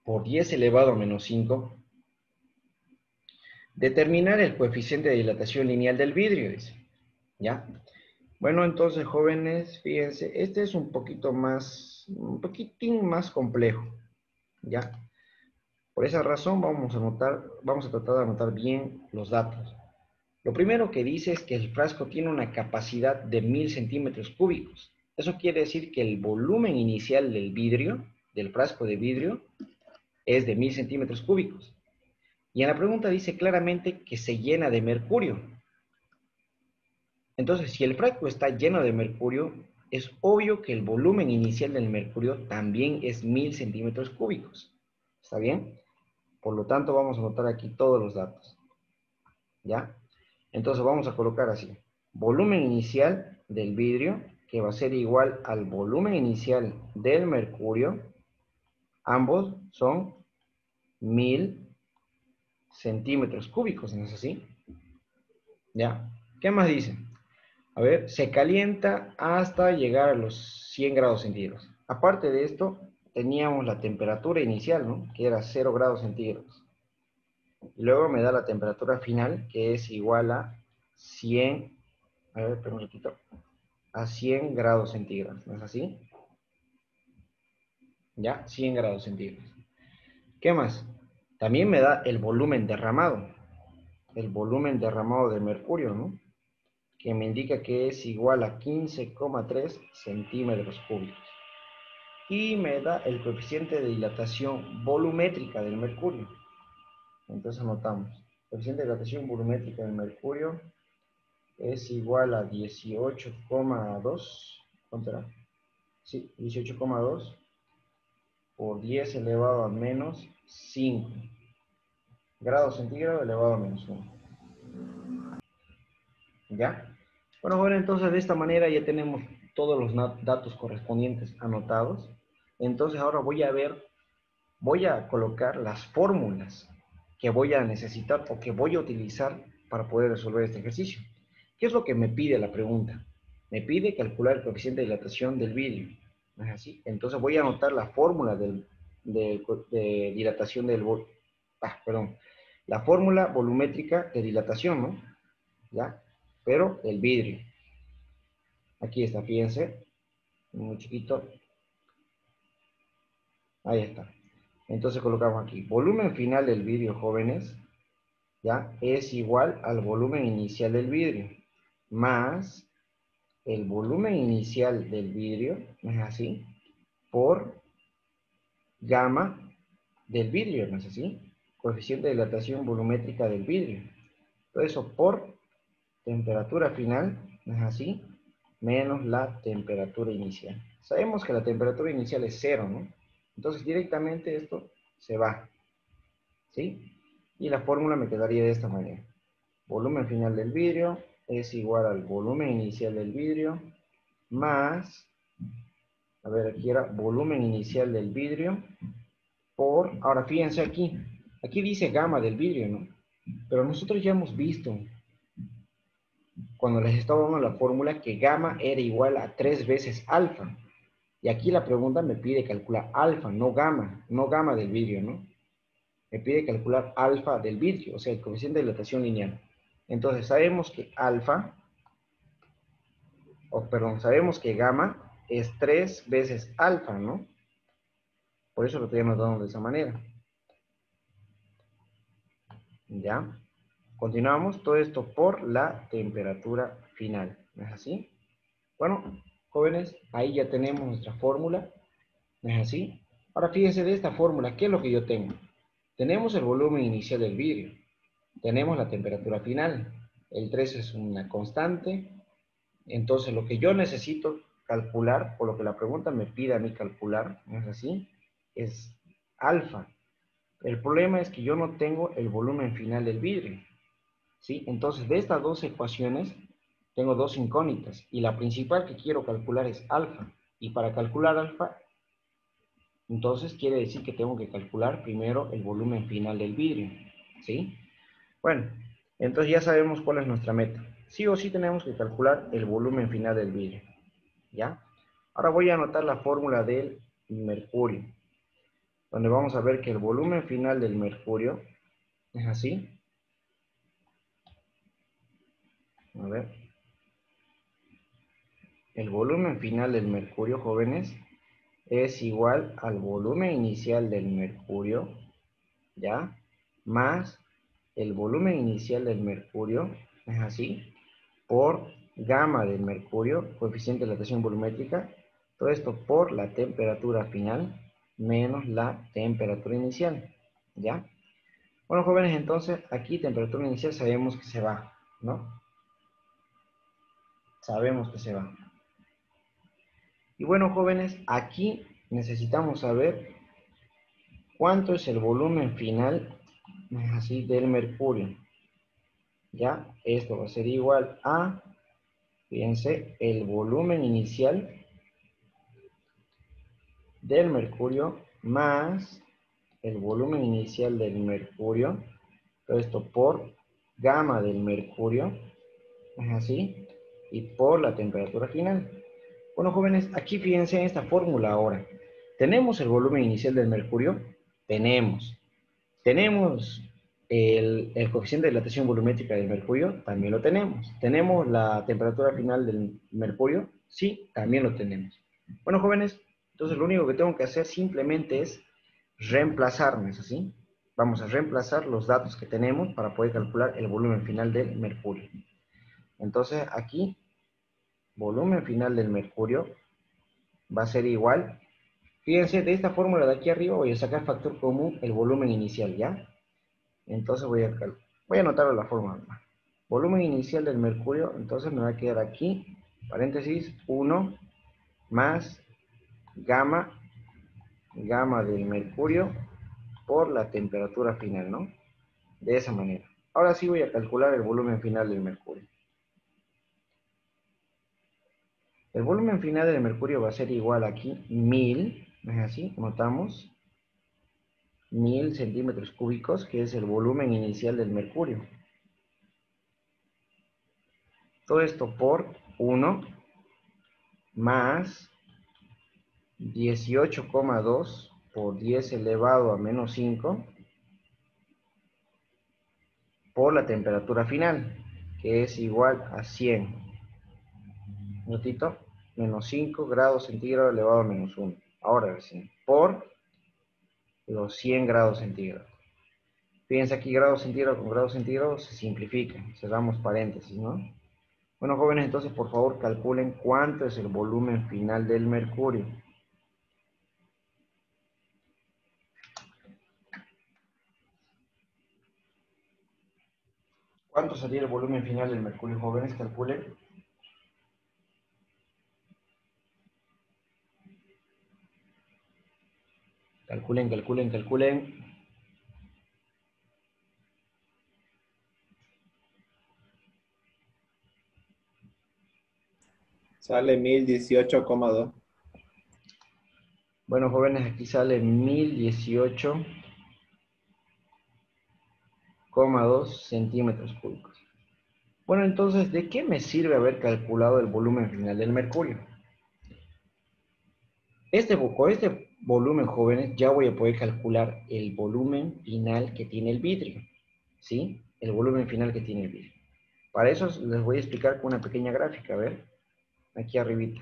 por 10 elevado a menos 5, determinar el coeficiente de dilatación lineal del vidrio, dice. ¿Ya? Bueno, entonces, jóvenes, fíjense, este es un poquitín más complejo, ¿ya? Por esa razón vamos a tratar de anotar bien los datos. Lo primero que dice es que el frasco tiene una capacidad de 1000 centímetros cúbicos. Eso quiere decir que el volumen inicial del vidrio, del frasco de vidrio, es de 1000 centímetros cúbicos. Y en la pregunta dice claramente que se llena de mercurio. Entonces, si el frasco está lleno de mercurio, es obvio que el volumen inicial del mercurio también es 1000 centímetros cúbicos. ¿Está bien? Por lo tanto, vamos a anotar aquí todos los datos. ¿Ya? Entonces vamos a colocar así. Volumen inicial del vidrio, que va a ser igual al volumen inicial del mercurio. Ambos son 1000 centímetros cúbicos, ¿no es así? ¿Ya? ¿Qué más dice? A ver, se calienta hasta llegar a los 100 grados centígrados. Aparte de esto, teníamos la temperatura inicial, ¿no? Que era 0 grados centígrados. Y luego me da la temperatura final, que es igual a 100, a ver, espera un ratito, a 100 grados centígrados, ¿no es así? Ya, 100 grados centígrados. ¿Qué más? También me da el volumen derramado de mercurio, ¿no? Que me indica que es igual a 15,3 centímetros cúbicos. Y me da el coeficiente de dilatación volumétrica del mercurio. Entonces anotamos. Coeficiente de dilatación volumétrica del mercurio es igual a 18,2. ¿Cuánto era? Sí, 18,2 por 10 elevado a menos 5 grados centígrados elevado a menos 1. ¿Ya? Bueno, entonces de esta manera ya tenemos todos los datos correspondientes anotados. Entonces ahora voy a colocar las fórmulas que voy a necesitar o que voy a utilizar para poder resolver este ejercicio. ¿Qué es lo que me pide la pregunta? Me pide calcular el coeficiente de dilatación del vidrio. ¿No es así? Entonces voy a anotar la fórmula de dilatación la fórmula volumétrica de dilatación, ¿no? ¿Ya? Pero el vidrio. Aquí está, fíjense. Muy chiquito. Ahí está. Entonces colocamos aquí. Volumen final del vidrio, jóvenes, ¿ya? Es igual al volumen inicial del vidrio. Más el volumen inicial del vidrio, ¿no es así? Por gamma del vidrio, ¿no es así? Coeficiente de dilatación volumétrica del vidrio. Todo eso por temperatura final, ¿no es así? Menos la temperatura inicial. Sabemos que la temperatura inicial es 0, ¿no? Entonces directamente esto se va, ¿sí? Y la fórmula me quedaría de esta manera. Volumen final del vidrio es igual al volumen inicial del vidrio más, a ver, aquí era volumen inicial del vidrio por, ahora fíjense aquí dice gamma del vidrio, ¿no? Pero nosotros ya hemos visto, cuando les estaba dando la fórmula, que gamma era igual a 3 veces alfa. Y aquí la pregunta me pide calcular alfa, no gamma del vidrio, ¿no? Me pide calcular alfa del vidrio, o sea, el coeficiente de dilatación lineal. Entonces, sabemos que alfa, sabemos que gamma es 3 veces alfa, ¿no? Por eso lo estoy anotando de esa manera. ¿Ya? Continuamos, todo esto por la temperatura final. ¿No es así? Bueno, jóvenes, ahí ya tenemos nuestra fórmula. ¿No es así? Ahora fíjense de esta fórmula, ¿qué es lo que yo tengo? Tenemos el volumen inicial del vidrio. Tenemos la temperatura final. El 3 es una constante. Entonces, lo que yo necesito calcular, o lo que la pregunta me pide a mí calcular, ¿no es así? Es alfa. El problema es que yo no tengo el volumen final del vidrio, ¿sí? Entonces, de estas dos ecuaciones, tengo dos incógnitas. Y la principal que quiero calcular es alfa. Y para calcular alfa, entonces quiere decir que tengo que calcular primero el volumen final del vidrio, ¿sí? Bueno, entonces ya sabemos cuál es nuestra meta. Sí o sí tenemos que calcular el volumen final del vidrio, ¿ya? Ahora voy a anotar la fórmula del mercurio, donde vamos a ver que el volumen final del mercurio es así. A ver. El volumen final del mercurio, jóvenes, es igual al volumen inicial del mercurio, ¿ya? Más el volumen inicial del mercurio, es así, por gamma del mercurio, coeficiente de dilatación volumétrica, todo esto por la temperatura final menos la temperatura inicial, ¿ya? Bueno, jóvenes, entonces aquí temperatura inicial sabemos que se va, ¿no? Sabemos que se va. Y bueno, jóvenes, aquí necesitamos saber cuánto es el volumen final, así, del mercurio. ¿Ya? Esto va a ser igual a, fíjense, el volumen inicial del mercurio más el volumen inicial del mercurio, todo esto por gamma del mercurio, es así, y por la temperatura final. Bueno, jóvenes, aquí fíjense en esta fórmula ahora. ¿Tenemos el volumen inicial del mercurio? Tenemos. ¿Tenemos el coeficiente de dilatación volumétrica del mercurio? También lo tenemos. ¿Tenemos la temperatura final del mercurio? Sí, también lo tenemos. Bueno, jóvenes, entonces lo único que tengo que hacer simplemente es reemplazar, ¿no es así? Vamos a reemplazar los datos que tenemos para poder calcular el volumen final del mercurio. Entonces aquí, volumen final del mercurio va a ser igual. Fíjense, de esta fórmula de aquí arriba voy a sacar factor común el volumen inicial, ¿ya? Entonces voy a anotar la fórmula. Volumen inicial del mercurio, entonces me va a quedar aquí, paréntesis, 1 más gamma del mercurio por la temperatura final, ¿no? De esa manera. Ahora sí voy a calcular el volumen final del mercurio. El volumen final del mercurio va a ser igual aquí, 1000, ¿no es así? Notamos, 1000 centímetros cúbicos, que es el volumen inicial del mercurio. Todo esto por 1 más 18,2 por 10 elevado a menos 5 por la temperatura final, que es igual a 100. Notito, menos 5 grados centígrados elevado a menos 1. Ahora recién, por los 100 grados centígrados. Fíjense aquí, grados centígrados con grados centígrados se simplifican. Cerramos paréntesis, ¿no? Bueno, jóvenes, entonces por favor calculen cuánto es el volumen final del mercurio. ¿Cuánto sería el volumen final del mercurio, jóvenes? Calculen. Calculen, calculen, calculen. Sale 1018,2. Bueno, jóvenes, aquí sale 1018,2 centímetros cúbicos. Bueno, entonces, ¿de qué me sirve haber calculado el volumen final del mercurio? volumen, jóvenes, ya voy a poder calcular el volumen final que tiene el vidrio. ¿Sí? El volumen final que tiene el vidrio. Para eso les voy a explicar con una pequeña gráfica. A ver, aquí arribita.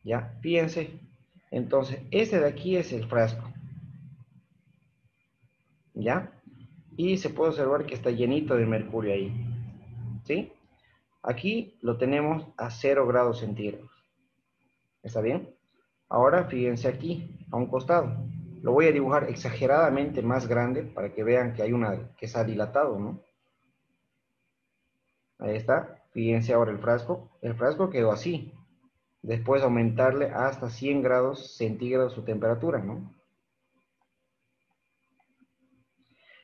¿Ya? Fíjense. Entonces, este de aquí es el frasco. ¿Ya? Y se puede observar que está llenito de mercurio ahí. ¿Sí? Aquí lo tenemos a 0 grados centígrados. ¿Está bien? Ahora fíjense aquí, a un costado. Lo voy a dibujar exageradamente más grande para que vean que hay que se ha dilatado, ¿no? Ahí está. Fíjense ahora el frasco. El frasco quedó así. Después aumentarle hasta 100 grados centígrados su temperatura, ¿no?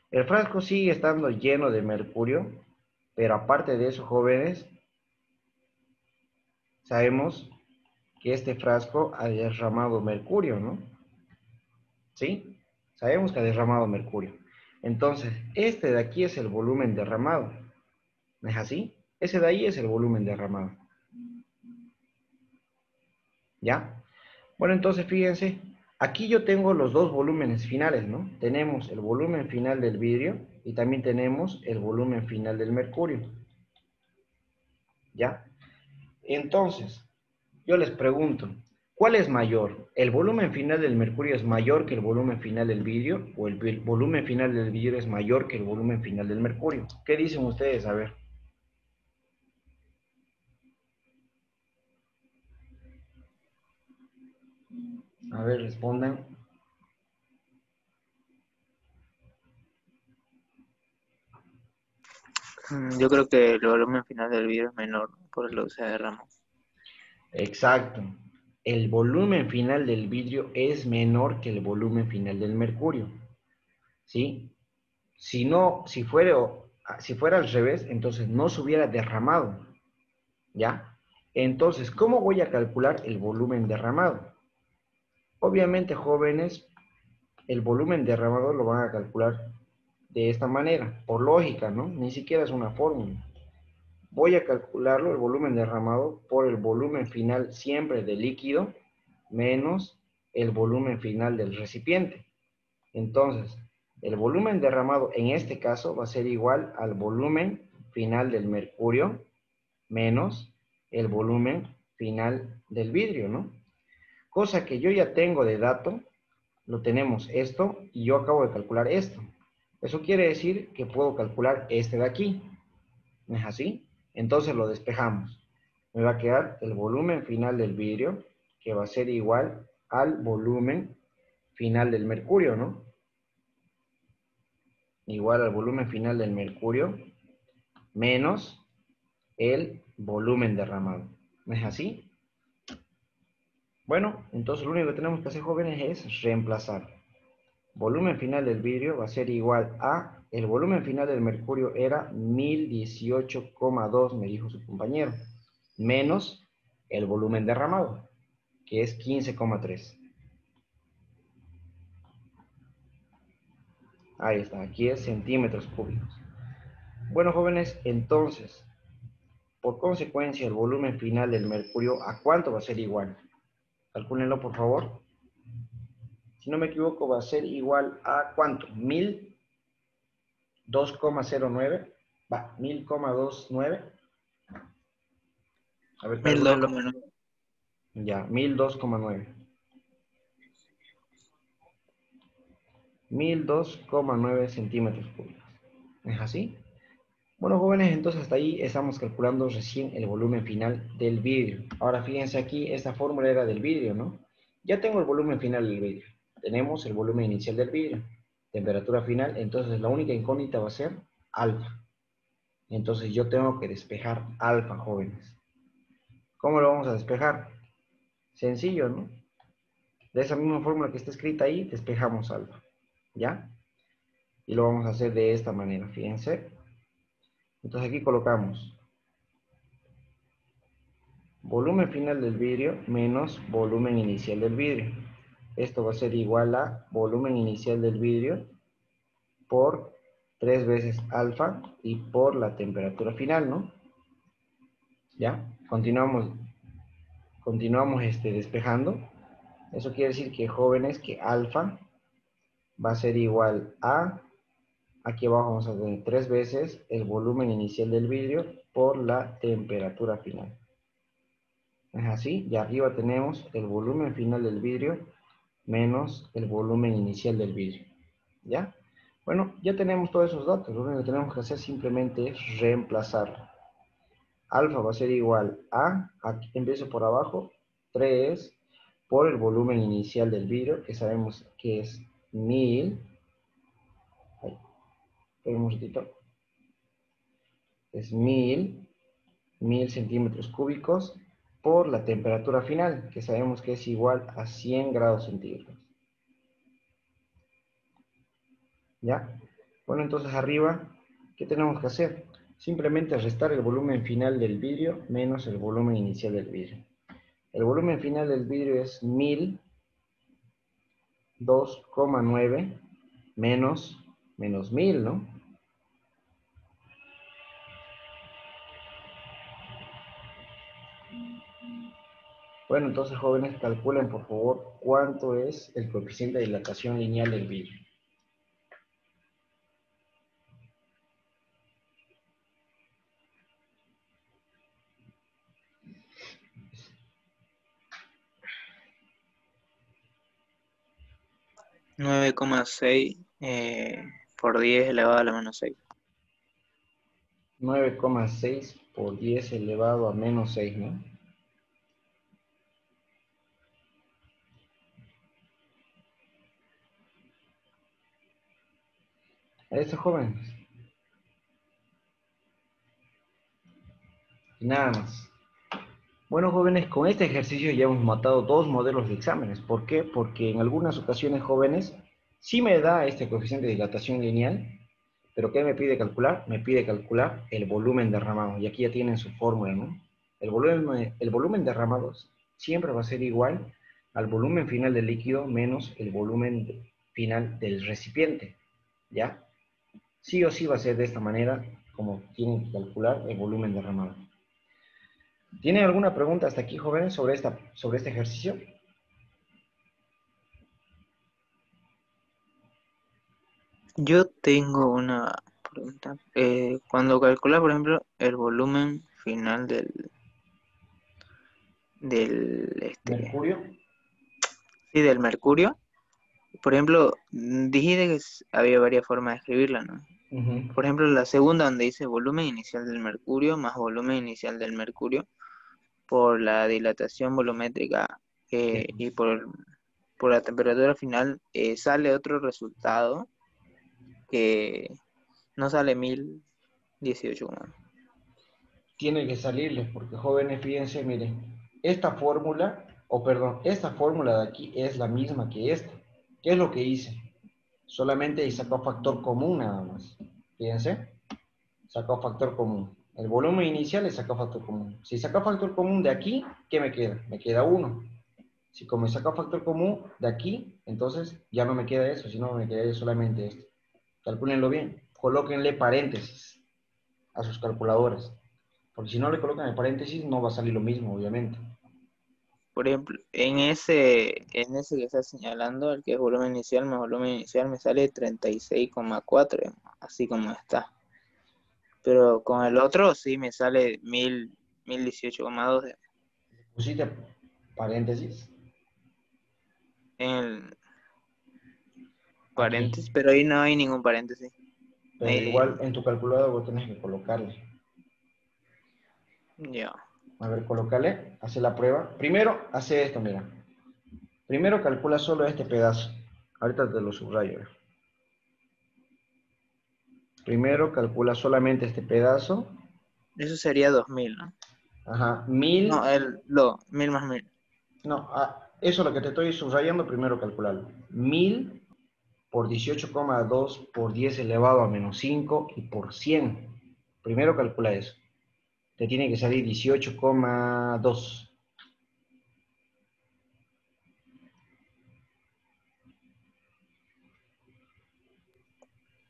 El frasco sigue estando lleno de mercurio, pero aparte de eso, jóvenes, sabemos que este frasco ha derramado mercurio, ¿no? ¿Sí? Sabemos que ha derramado mercurio. Entonces, este de aquí es el volumen derramado. ¿No es así? Ese de ahí es el volumen derramado. ¿Ya? Bueno, entonces fíjense, aquí yo tengo los dos volúmenes finales, ¿no? Tenemos el volumen final del vidrio y también tenemos el volumen final del mercurio. ¿Ya? Entonces, yo les pregunto, ¿cuál es mayor? ¿El volumen final del mercurio es mayor que el volumen final del vidrio? ¿O el volumen final del vidrio es mayor que el volumen final del mercurio? ¿Qué dicen ustedes? A ver. A ver, respondan. Yo creo que el volumen final del vidrio es menor, por lo que se derrama. Exacto. El volumen final del vidrio es menor que el volumen final del mercurio. ¿Sí? Si no, si fuera al revés, entonces no se hubiera derramado. ¿Ya? Entonces, ¿cómo voy a calcular el volumen derramado? Obviamente, jóvenes, el volumen derramado lo van a calcular de esta manera, por lógica, ¿no? Ni siquiera es una fórmula. Voy a calcularlo, el volumen derramado, por el volumen final siempre del líquido, menos el volumen final del recipiente. Entonces, el volumen derramado en este caso va a ser igual al volumen final del mercurio, menos el volumen final del vidrio, ¿no? Cosa que yo ya tengo de dato, lo tenemos esto, y yo acabo de calcular esto. Eso quiere decir que puedo calcular este de aquí. ¿No es así? Entonces lo despejamos. Me va a quedar el volumen final del vidrio, que va a ser igual al volumen final del mercurio, ¿no? Igual al volumen final del mercurio, menos el volumen derramado. ¿No es así? Bueno, entonces lo único que tenemos que hacer, jóvenes, es reemplazar. Volumen final del vidrio va a ser igual a, el volumen final del mercurio era 1018,2, me dijo su compañero, menos el volumen derramado, que es 15,3. Ahí está, aquí es centímetros cúbicos. Bueno, jóvenes, entonces, por consecuencia, el volumen final del mercurio, ¿a cuánto va a ser igual? Calcúlenlo, por favor. Si no me equivoco, va a ser igual a ¿cuánto? 1002,09. Va, 1000,29. A ver, calcúlenlo. 1002,9. Ya, 1002,9. 1002,9 centímetros cúbicos. ¿Es así? Bueno, jóvenes, entonces hasta ahí estamos calculando recién el volumen final del vidrio. Ahora fíjense aquí, esta fórmula era del vidrio, ¿no? Ya tengo el volumen final del vidrio. Tenemos el volumen inicial del vidrio. Temperatura final, entonces la única incógnita va a ser alfa. Entonces yo tengo que despejar alfa, jóvenes. ¿Cómo lo vamos a despejar? Sencillo, ¿no? De esa misma fórmula que está escrita ahí, despejamos alfa. ¿Ya? Y lo vamos a hacer de esta manera, fíjense. Entonces aquí colocamos volumen final del vidrio menos volumen inicial del vidrio. Esto va a ser igual a volumen inicial del vidrio por 3 veces alfa y por la temperatura final, ¿no? ¿Ya? Continuamos despejando. Eso quiere decir que, jóvenes, que alfa va a ser igual a, aquí abajo vamos a tener 3 veces el volumen inicial del vidrio por la temperatura final. Es así, y arriba tenemos el volumen final del vidrio menos el volumen inicial del vidrio. ¿Ya? Bueno, ya tenemos todos esos datos. Lo único que tenemos que hacer simplemente es reemplazar. Alfa va a ser igual a, aquí empiezo por abajo, 3 por el volumen inicial del vidrio, que sabemos que es 1000. Ahí, espera un ratito. Es 1000 centímetros cúbicos por la temperatura final, que sabemos que es igual a 100 grados centígrados. ¿Ya? Bueno, entonces arriba, ¿qué tenemos que hacer? Simplemente restar el volumen final del vidrio menos el volumen inicial del vidrio. El volumen final del vidrio es 1000, 2,9 menos 1000, ¿no? Bueno, entonces, jóvenes, calculen por favor cuánto es el coeficiente de dilatación lineal del vidrio. Nueve coma seis por 10 elevado a la menos 6. 9,6 por 10 elevado a menos 6, ¿no? A estos jóvenes. Y nada más. Bueno, jóvenes, con este ejercicio ya hemos matado 2 modelos de exámenes. ¿Por qué? Porque en algunas ocasiones, jóvenes, sí me da este coeficiente de dilatación lineal, pero ¿qué me pide calcular? Me pide calcular el volumen derramado. Y aquí ya tienen su fórmula, ¿no? El volumen derramado siempre va a ser igual al volumen final del líquido menos el volumen final del recipiente, ¿ya? Sí o sí va a ser de esta manera como tienen que calcular el volumen derramado. ¿Tienen alguna pregunta hasta aquí, jóvenes, sobre este ejercicio? Yo tengo una pregunta. Cuando calculas, por ejemplo, el volumen final Mercurio. sí, del mercurio, por ejemplo, dijiste que había varias formas de escribirla, ¿no? Uh-huh. Por ejemplo, la segunda donde dice volumen inicial del mercurio más volumen inicial del mercurio por la dilatación volumétrica y por la temperatura final, sale otro resultado que no sale 1018. Tiene que salirles, porque, jóvenes, fíjense, miren, esta fórmula de aquí es la misma que esta. ¿Qué es lo que hice? Solamente sacó factor común nada más. Fíjense, sacó factor común. El volumen inicial le sacó factor común. Si sacó factor común de aquí, ¿qué me queda? Me queda 1. Si como saco factor común de aquí, entonces ya no me queda eso, sino me queda solamente esto. Calcúlenlo bien. Colóquenle paréntesis a sus calculadoras. Porque si no le colocan el paréntesis, no va a salir lo mismo, obviamente. Por ejemplo, en ese que está señalando, el que es volumen inicial más volumen inicial, me sale 36,4, así como está. Pero con el otro sí me sale 1018,2 Pusiste paréntesis en el aquí. paréntesis, pero ahí no hay ningún paréntesis. Pero igual en tu calculadora vos tenés que colocarle. Ya. A ver, colocarle, hace la prueba. Primero, hace esto, mira. Primero calcula solo este pedazo. Ahorita te lo subrayo. Primero calcula solamente este pedazo. Eso sería 2000, ¿no? Ajá, No, 1000. 1000 más 1000. No, eso es lo que te estoy subrayando, primero calcularlo. 1000 por 18,2 por 10 elevado a menos 5 y por 100. Primero calcula eso. Te tiene que salir 18,2.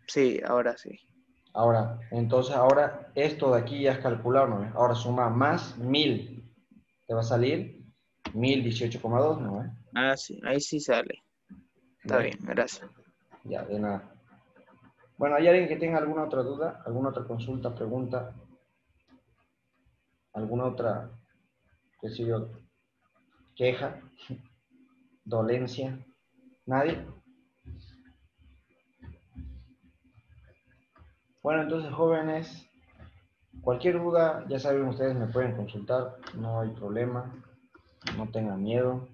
Sí, ahora sí. Ahora, entonces ahora esto de aquí ya es calculado, ¿no? Ahora suma más 1000. Te va a salir 1018,2, ¿no? Ah, sí, ahí sí sale. Está Ya, bien, gracias. ya, de nada. Bueno, ¿hay alguien que tenga alguna otra duda, alguna otra consulta, pregunta, alguna otra, qué sé yo, queja, dolencia? ¿Nadie? Bueno, entonces, jóvenes, cualquier duda, ya saben, ustedes me pueden consultar, no hay problema, no tengan miedo.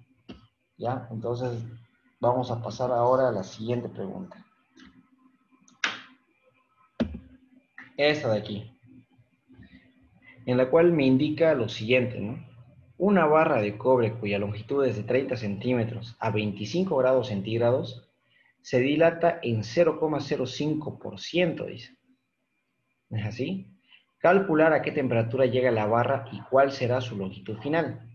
¿Ya? Entonces, vamos a pasar ahora a la siguiente pregunta. Esta de aquí, en la cual me indica lo siguiente, ¿no? Una barra de cobre cuya longitud es de 30 centímetros a 25 grados centígrados se dilata en 0,05%, dice. ¿Es así? Calcular a qué temperatura llega la barra y cuál será su longitud final.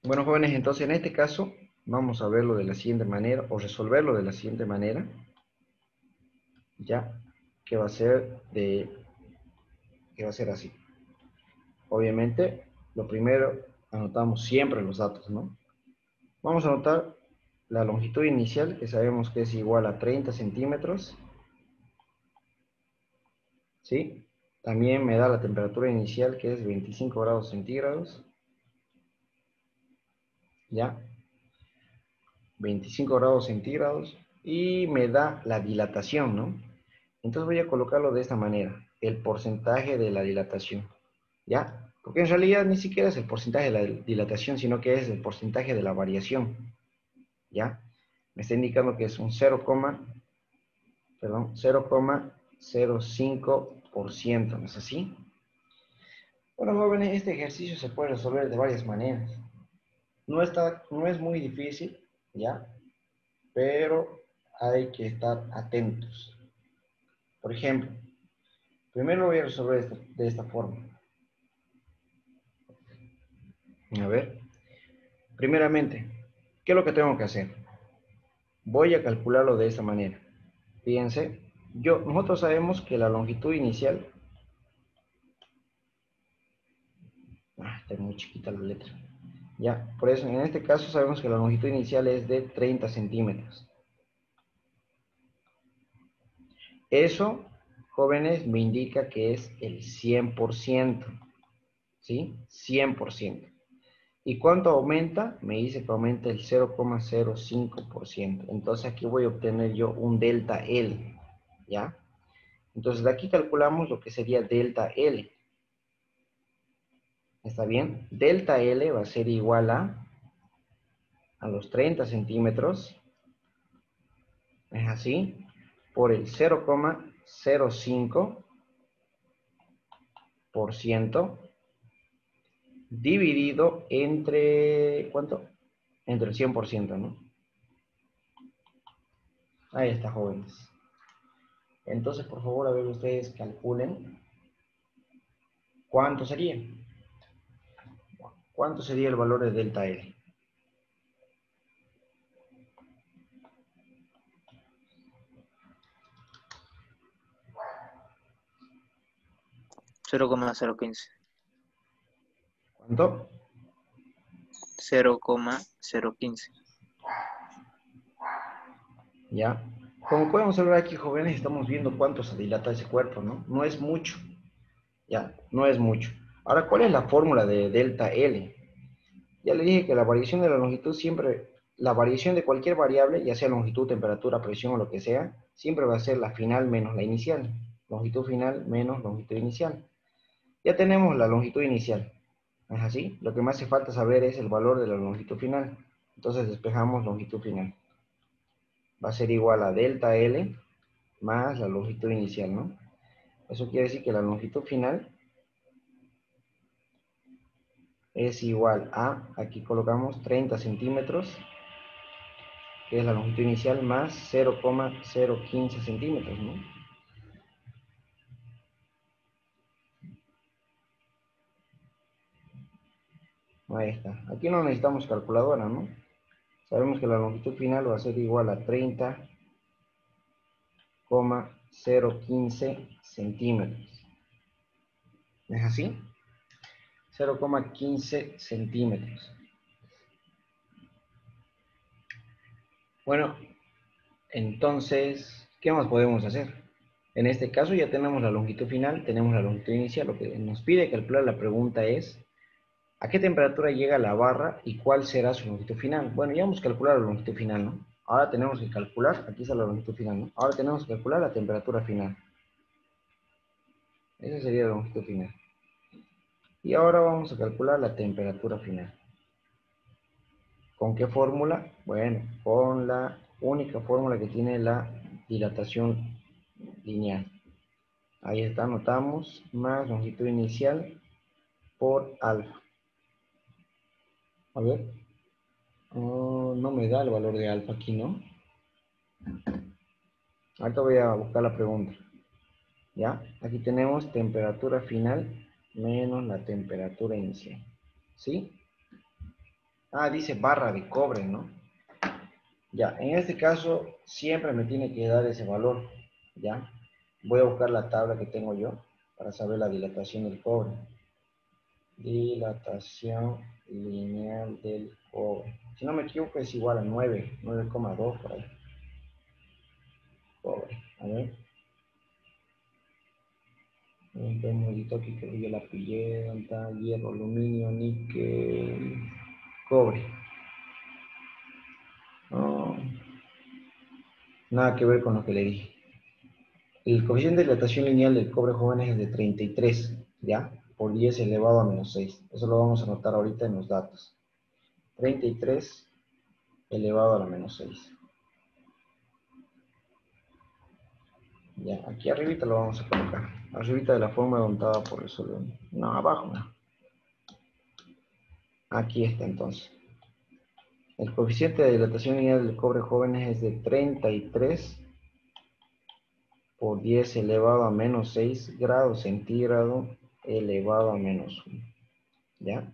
Bueno, jóvenes, entonces en este caso vamos a verlo de la siguiente manera o resolverlo de la siguiente manera, ya que va a ser así. Obviamente, lo primero, anotamos siempre los datos, ¿no? Vamos a anotar la longitud inicial, que sabemos que es igual a 30 centímetros, ¿sí? También me da la temperatura inicial, que es 25 grados centígrados, ¿ya? 25 grados centígrados, y me da la dilatación, ¿no? Entonces voy a colocarlo de esta manera, el porcentaje de la dilatación, ¿ya? Porque en realidad ni siquiera es el porcentaje de la dilatación, sino que es el porcentaje de la variación, ¿ya? Me está indicando que es un 0,05%, ¿no es así? Bueno, jóvenes, este ejercicio se puede resolver de varias maneras. No es muy difícil, ¿ya? Pero hay que estar atentos. Por ejemplo, primero lo voy a resolver de esta forma. A ver, primeramente, ¿qué es lo que tengo que hacer? Voy a calcularlo de esta manera. Fíjense, nosotros sabemos que la longitud inicial, está muy chiquita la letra, ya, por eso en este caso sabemos que la longitud inicial es de 30 centímetros. Eso, jóvenes, me indica que es el 100%, ¿sí? 100%. ¿Y cuánto aumenta? Me dice que aumenta el 0,05%. Entonces aquí voy a obtener yo un delta L, ¿ya? Entonces de aquí calculamos lo que sería delta L. ¿Está bien? Delta L va a ser igual a los 30 centímetros, es así, por el 0,05% dividido entre, ¿cuánto? Entre el 100%, ¿no? Ahí está, jóvenes. Entonces, por favor, a ver, ustedes calculen cuánto sería. ¿Cuánto sería el valor de delta L? 0,015. ¿Cuánto? 0,015. Ya. Como podemos ver aquí, jóvenes, estamos viendo cuánto se dilata ese cuerpo, ¿no? No es mucho. Ya, no es mucho. Ahora, ¿cuál es la fórmula de delta L? Ya le dije que la variación de la longitud siempre, la variación de cualquier variable, ya sea longitud, temperatura, presión o lo que sea, siempre va a ser la final menos la inicial. Longitud final menos longitud inicial. Ya tenemos la longitud inicial. ¿Es así? Lo que me hace falta saber es el valor de la longitud final. Entonces despejamos longitud final. Va a ser igual a delta L más la longitud inicial, ¿no? Eso quiere decir que la longitud final es igual a, aquí colocamos 30 centímetros, que es la longitud inicial, más 0,015 centímetros, ¿no? Ahí está. Aquí no necesitamos calculadora, ¿no? Sabemos que la longitud final va a ser igual a 30,015 centímetros. ¿Es así? 0,15 centímetros. Bueno, entonces, ¿qué más podemos hacer? En este caso ya tenemos la longitud final, tenemos la longitud inicial. Lo que nos pide calcular la pregunta es, ¿a qué temperatura llega la barra y cuál será su longitud final? Bueno, ya hemos calculado la longitud final, ¿no? Ahora tenemos que calcular, aquí está la longitud final, ¿no? Ahora tenemos que calcular la temperatura final. Esa sería la longitud final. Y ahora vamos a calcular la temperatura final. ¿Con qué fórmula? Bueno, con la única fórmula que tiene la dilatación lineal. Ahí está, anotamos, más longitud inicial por alfa. A ver, oh, no me da el valor de alfa aquí, ¿no? Ahorita voy a buscar la pregunta. ¿Ya? Aquí tenemos temperatura final menos la temperatura inicial. ¿Sí? Ah, dice barra de cobre, ¿no? Ya, en este caso siempre me tiene que dar ese valor. ¿Ya? Voy a buscar la tabla que tengo yo para saber la dilatación del cobre. Dilatación lineal del cobre. Si no me equivoco es igual a 9,2 por ahí. Cobre, a ver. Un modito aquí que yo la pillé, hierro, aluminio, níquel, cobre. No, nada que ver con lo que le dije. El coeficiente de dilatación lineal del cobre joven es de 33, ¿ya? Por 10 elevado a menos 6. Eso lo vamos a anotar ahorita en los datos. 33 elevado a la menos 6. Ya, aquí arribita lo vamos a colocar. Arribita de la forma donde por el solvente. No, abajo, no. Aquí está entonces. El coeficiente de dilatación lineal del cobre joven es de 33 por 10 elevado a menos 6 grados centígrados elevado a menos 1. ¿Ya?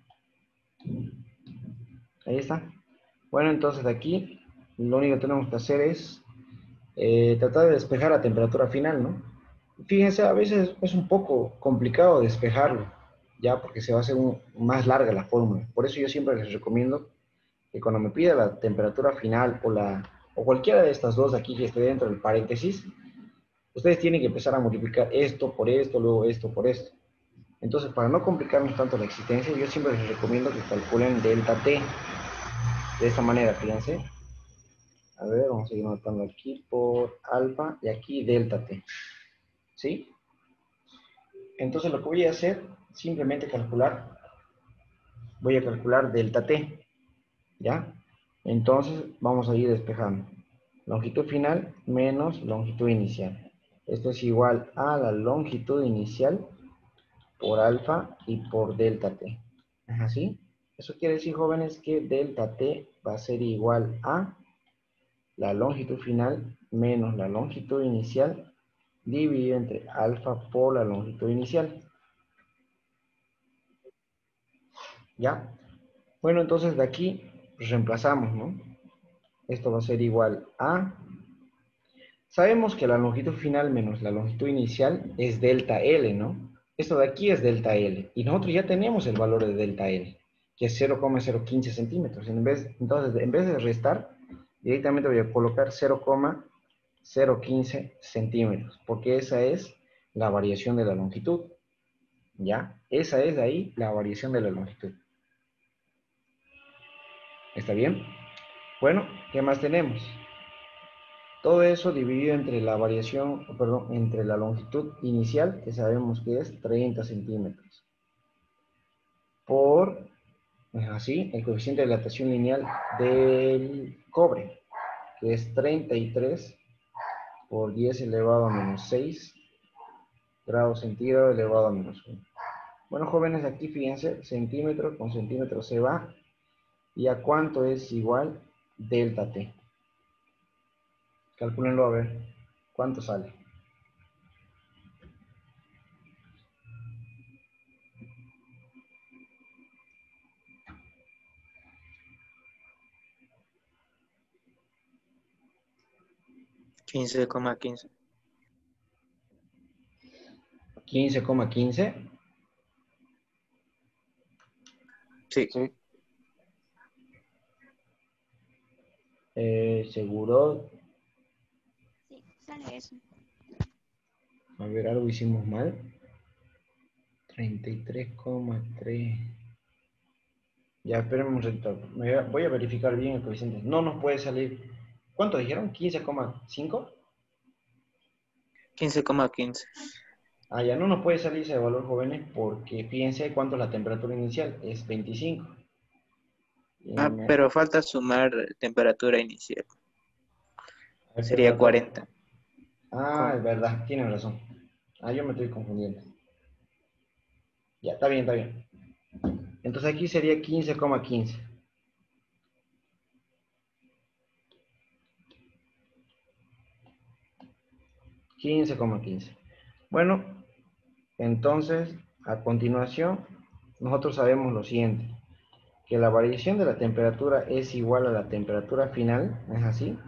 Ahí está. Bueno, entonces de aquí lo único que tenemos que hacer es tratar de despejar la temperatura final, ¿no? Fíjense, a veces es un poco complicado despejarlo, ya, porque se va a hacer más larga la fórmula. Por eso yo siempre les recomiendo que cuando me pida la temperatura final o cualquiera de estas dos aquí que esté dentro del paréntesis, ustedes tienen que empezar a multiplicar esto por esto, luego esto por esto. Entonces, para no complicarnos tanto la existencia, yo siempre les recomiendo que calculen delta T. De esta manera, fíjense. A ver, vamos a ir anotando aquí por alfa y aquí delta T. ¿Sí? Entonces lo que voy a hacer, simplemente voy a calcular delta T. ¿Ya? Entonces vamos a ir despejando. Longitud final menos longitud inicial. Esto es igual a la longitud inicial por alfa y por delta T. ¿Así? Eso quiere decir, jóvenes, que delta T va a ser igual a la longitud final menos la longitud inicial dividido entre alfa por la longitud inicial. ¿Ya? Bueno, entonces de aquí reemplazamos, ¿no? Esto va a ser igual a... Sabemos que la longitud final menos la longitud inicial es delta L, ¿no? Esto de aquí es delta L. Y nosotros ya tenemos el valor de delta L, que es 0,015 centímetros. Entonces, en vez de restar, directamente voy a colocar 0,015 centímetros, porque esa es la variación de la longitud. ¿Ya? Esa es ahí la variación de la longitud. ¿Está bien? Bueno, ¿qué más tenemos? Todo eso dividido entre la variación, perdón, entre la longitud inicial, que sabemos que es 30 centímetros, por, así, el coeficiente de dilatación lineal del cobre, que es 33 por 10 elevado a menos 6 grados centígrados elevado a menos 1. Bueno, jóvenes, aquí fíjense, centímetro con centímetro se va, ¿y a cuánto es igual delta T? Calcúlenlo a ver, ¿cuánto sale? 15,15. 15,15. Sí. Sí. ¿Seguro? Sí, sale eso. A ver, algo hicimos mal. 33,3. Ya, espérenme un ratito. Voy a verificar bien el coeficiente. No nos puede salir. ¿Cuánto dijeron? ¿15,5? 15,15. Ah, ya no nos puede salir ese valor, jóvenes, porque fíjense cuánto es la temperatura inicial. Es 25. Ah, pero falta sumar temperatura inicial. A ver, Sería 40. Ah, es verdad, tienen razón. Ah, yo me estoy confundiendo. Ya, está bien, está bien. Entonces aquí sería 15,15. 15,15. Bueno, entonces, a continuación, nosotros sabemos lo siguiente, que la variación de la temperatura es igual a la temperatura final, ¿no es así?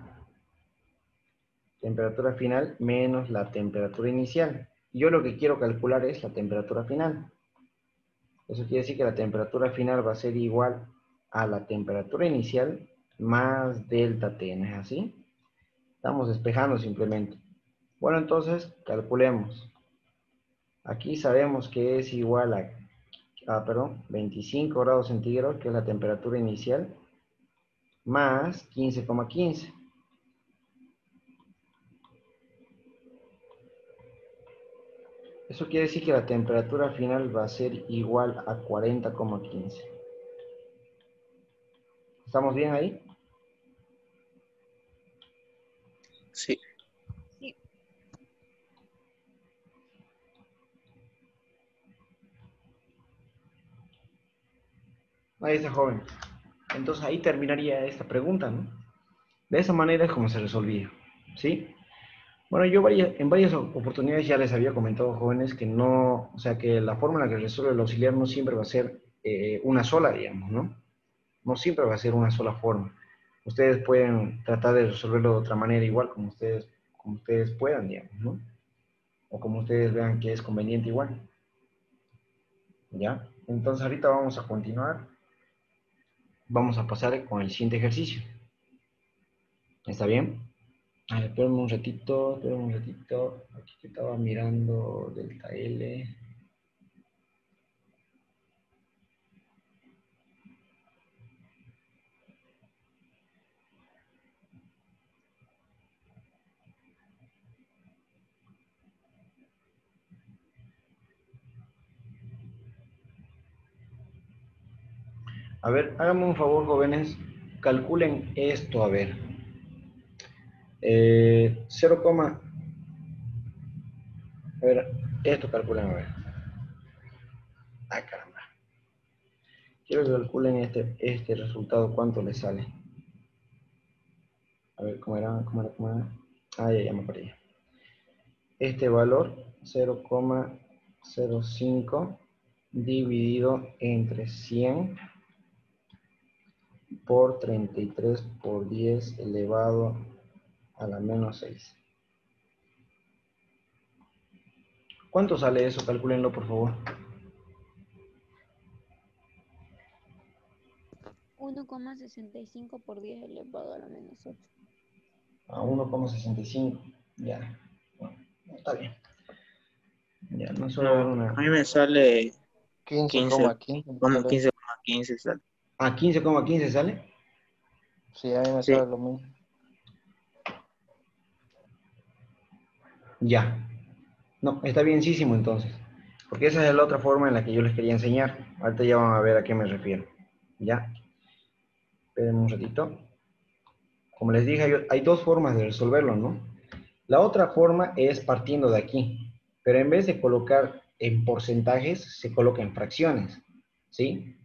Temperatura final menos la temperatura inicial. Yo lo que quiero calcular es la temperatura final. Eso quiere decir que la temperatura final va a ser igual a la temperatura inicial más delta T, ¿no es así? Estamos despejando simplemente. Bueno, entonces calculemos. Aquí sabemos que es igual a 25 grados centígrados, que es la temperatura inicial, más 15,15. Eso quiere decir que la temperatura final va a ser igual a 40,15. ¿Estamos bien ahí? Sí. Sí. Ahí está, joven. Entonces ahí terminaría esta pregunta, ¿no? De esa manera es como se resolvía, ¿sí? Bueno, yo en varias oportunidades ya les había comentado, jóvenes, que no, o sea, que la fórmula que resuelve el auxiliar no siempre va a ser una sola, digamos, ¿no? No siempre va a ser una sola forma. Ustedes pueden tratar de resolverlo de otra manera, igual como ustedes puedan, digamos, ¿no? O como ustedes vean que es conveniente igual. ¿Ya? Entonces ahorita vamos a continuar. Vamos a pasar con el siguiente ejercicio. ¿Está bien? A ver, espérenme un ratito, espérenme un ratito. Aquí que estaba mirando delta L. A ver, háganme un favor, jóvenes. Calculen esto, a ver. 0, a ver, esto calculen, a ver. Ah, caramba. Quiero que calculen este resultado, cuánto les sale. A ver, ¿cómo era? Ah, ya me perdí. Este valor, 0,05 dividido entre 100 por 33 por 10 elevado a la menos 6. ¿Cuánto sale eso? Calcúlenlo, por favor. 1,65 por 10 elevado a la menos 8. A 1,65. Ya. Bueno, está bien. Ya, no suele haber No, una... a mí me sale 15, 15,15. como Sale. 15,15 sale. ¿A 15,15 sale? Sí, a mí me Sí. sale lo mismo. Ya. No, está bienísimo entonces. Porque esa es la otra forma en la que yo les quería enseñar. Ahorita ya van a ver a qué me refiero. ¿Ya? Esperen un ratito. Como les dije, hay dos formas de resolverlo, ¿no? La otra forma es partiendo de aquí. Pero en vez de colocar en porcentajes, se coloca en fracciones. ¿Sí?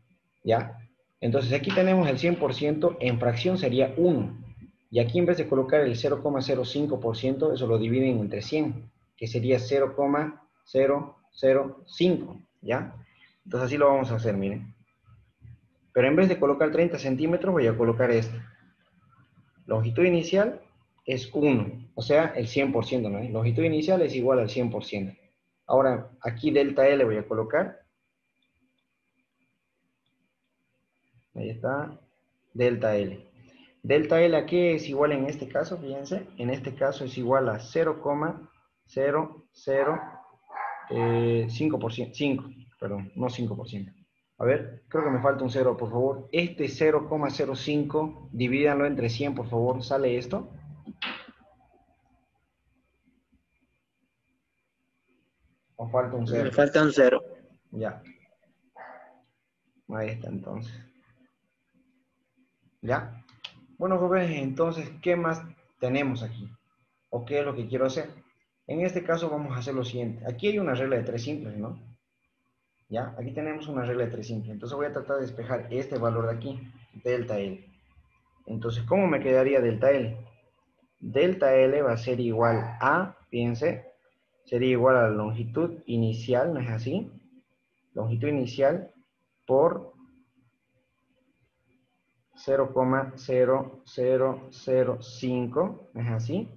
¿Ya? Entonces aquí tenemos el 100%, en fracción sería 1. Y aquí en vez de colocar el 0,05%, eso lo dividen entre 100, que sería 0,005, ¿ya? Entonces así lo vamos a hacer, miren. Pero en vez de colocar 30 centímetros, voy a colocar esto. Longitud inicial es 1, o sea, el 100%, ¿no? Longitud inicial es igual al 100%. Ahora, aquí delta L voy a colocar Ahí está, delta L. Delta L a qué es igual en este caso, fíjense, en este caso es igual a 0,005%, 5, perdón, no 5%. A ver, creo que me falta un 0, por favor. Este 0,05, divídanlo entre 100, por favor. ¿Sale esto? ¿O falta un 0? Me falta un 0. Ya. Ahí está, entonces. ¿Ya? Bueno, jóvenes, entonces, ¿qué más tenemos aquí? ¿O qué es lo que quiero hacer? En este caso vamos a hacer lo siguiente. Aquí hay una regla de 3 simples, ¿no? ¿Ya? Aquí tenemos una regla de 3 simples. Entonces voy a tratar de despejar este valor de aquí, delta L. Entonces, ¿cómo me quedaría delta L? Delta L va a ser igual a, fíjense, sería igual a la longitud inicial, ¿no es así? Longitud inicial por 0,0005, ¿no es así?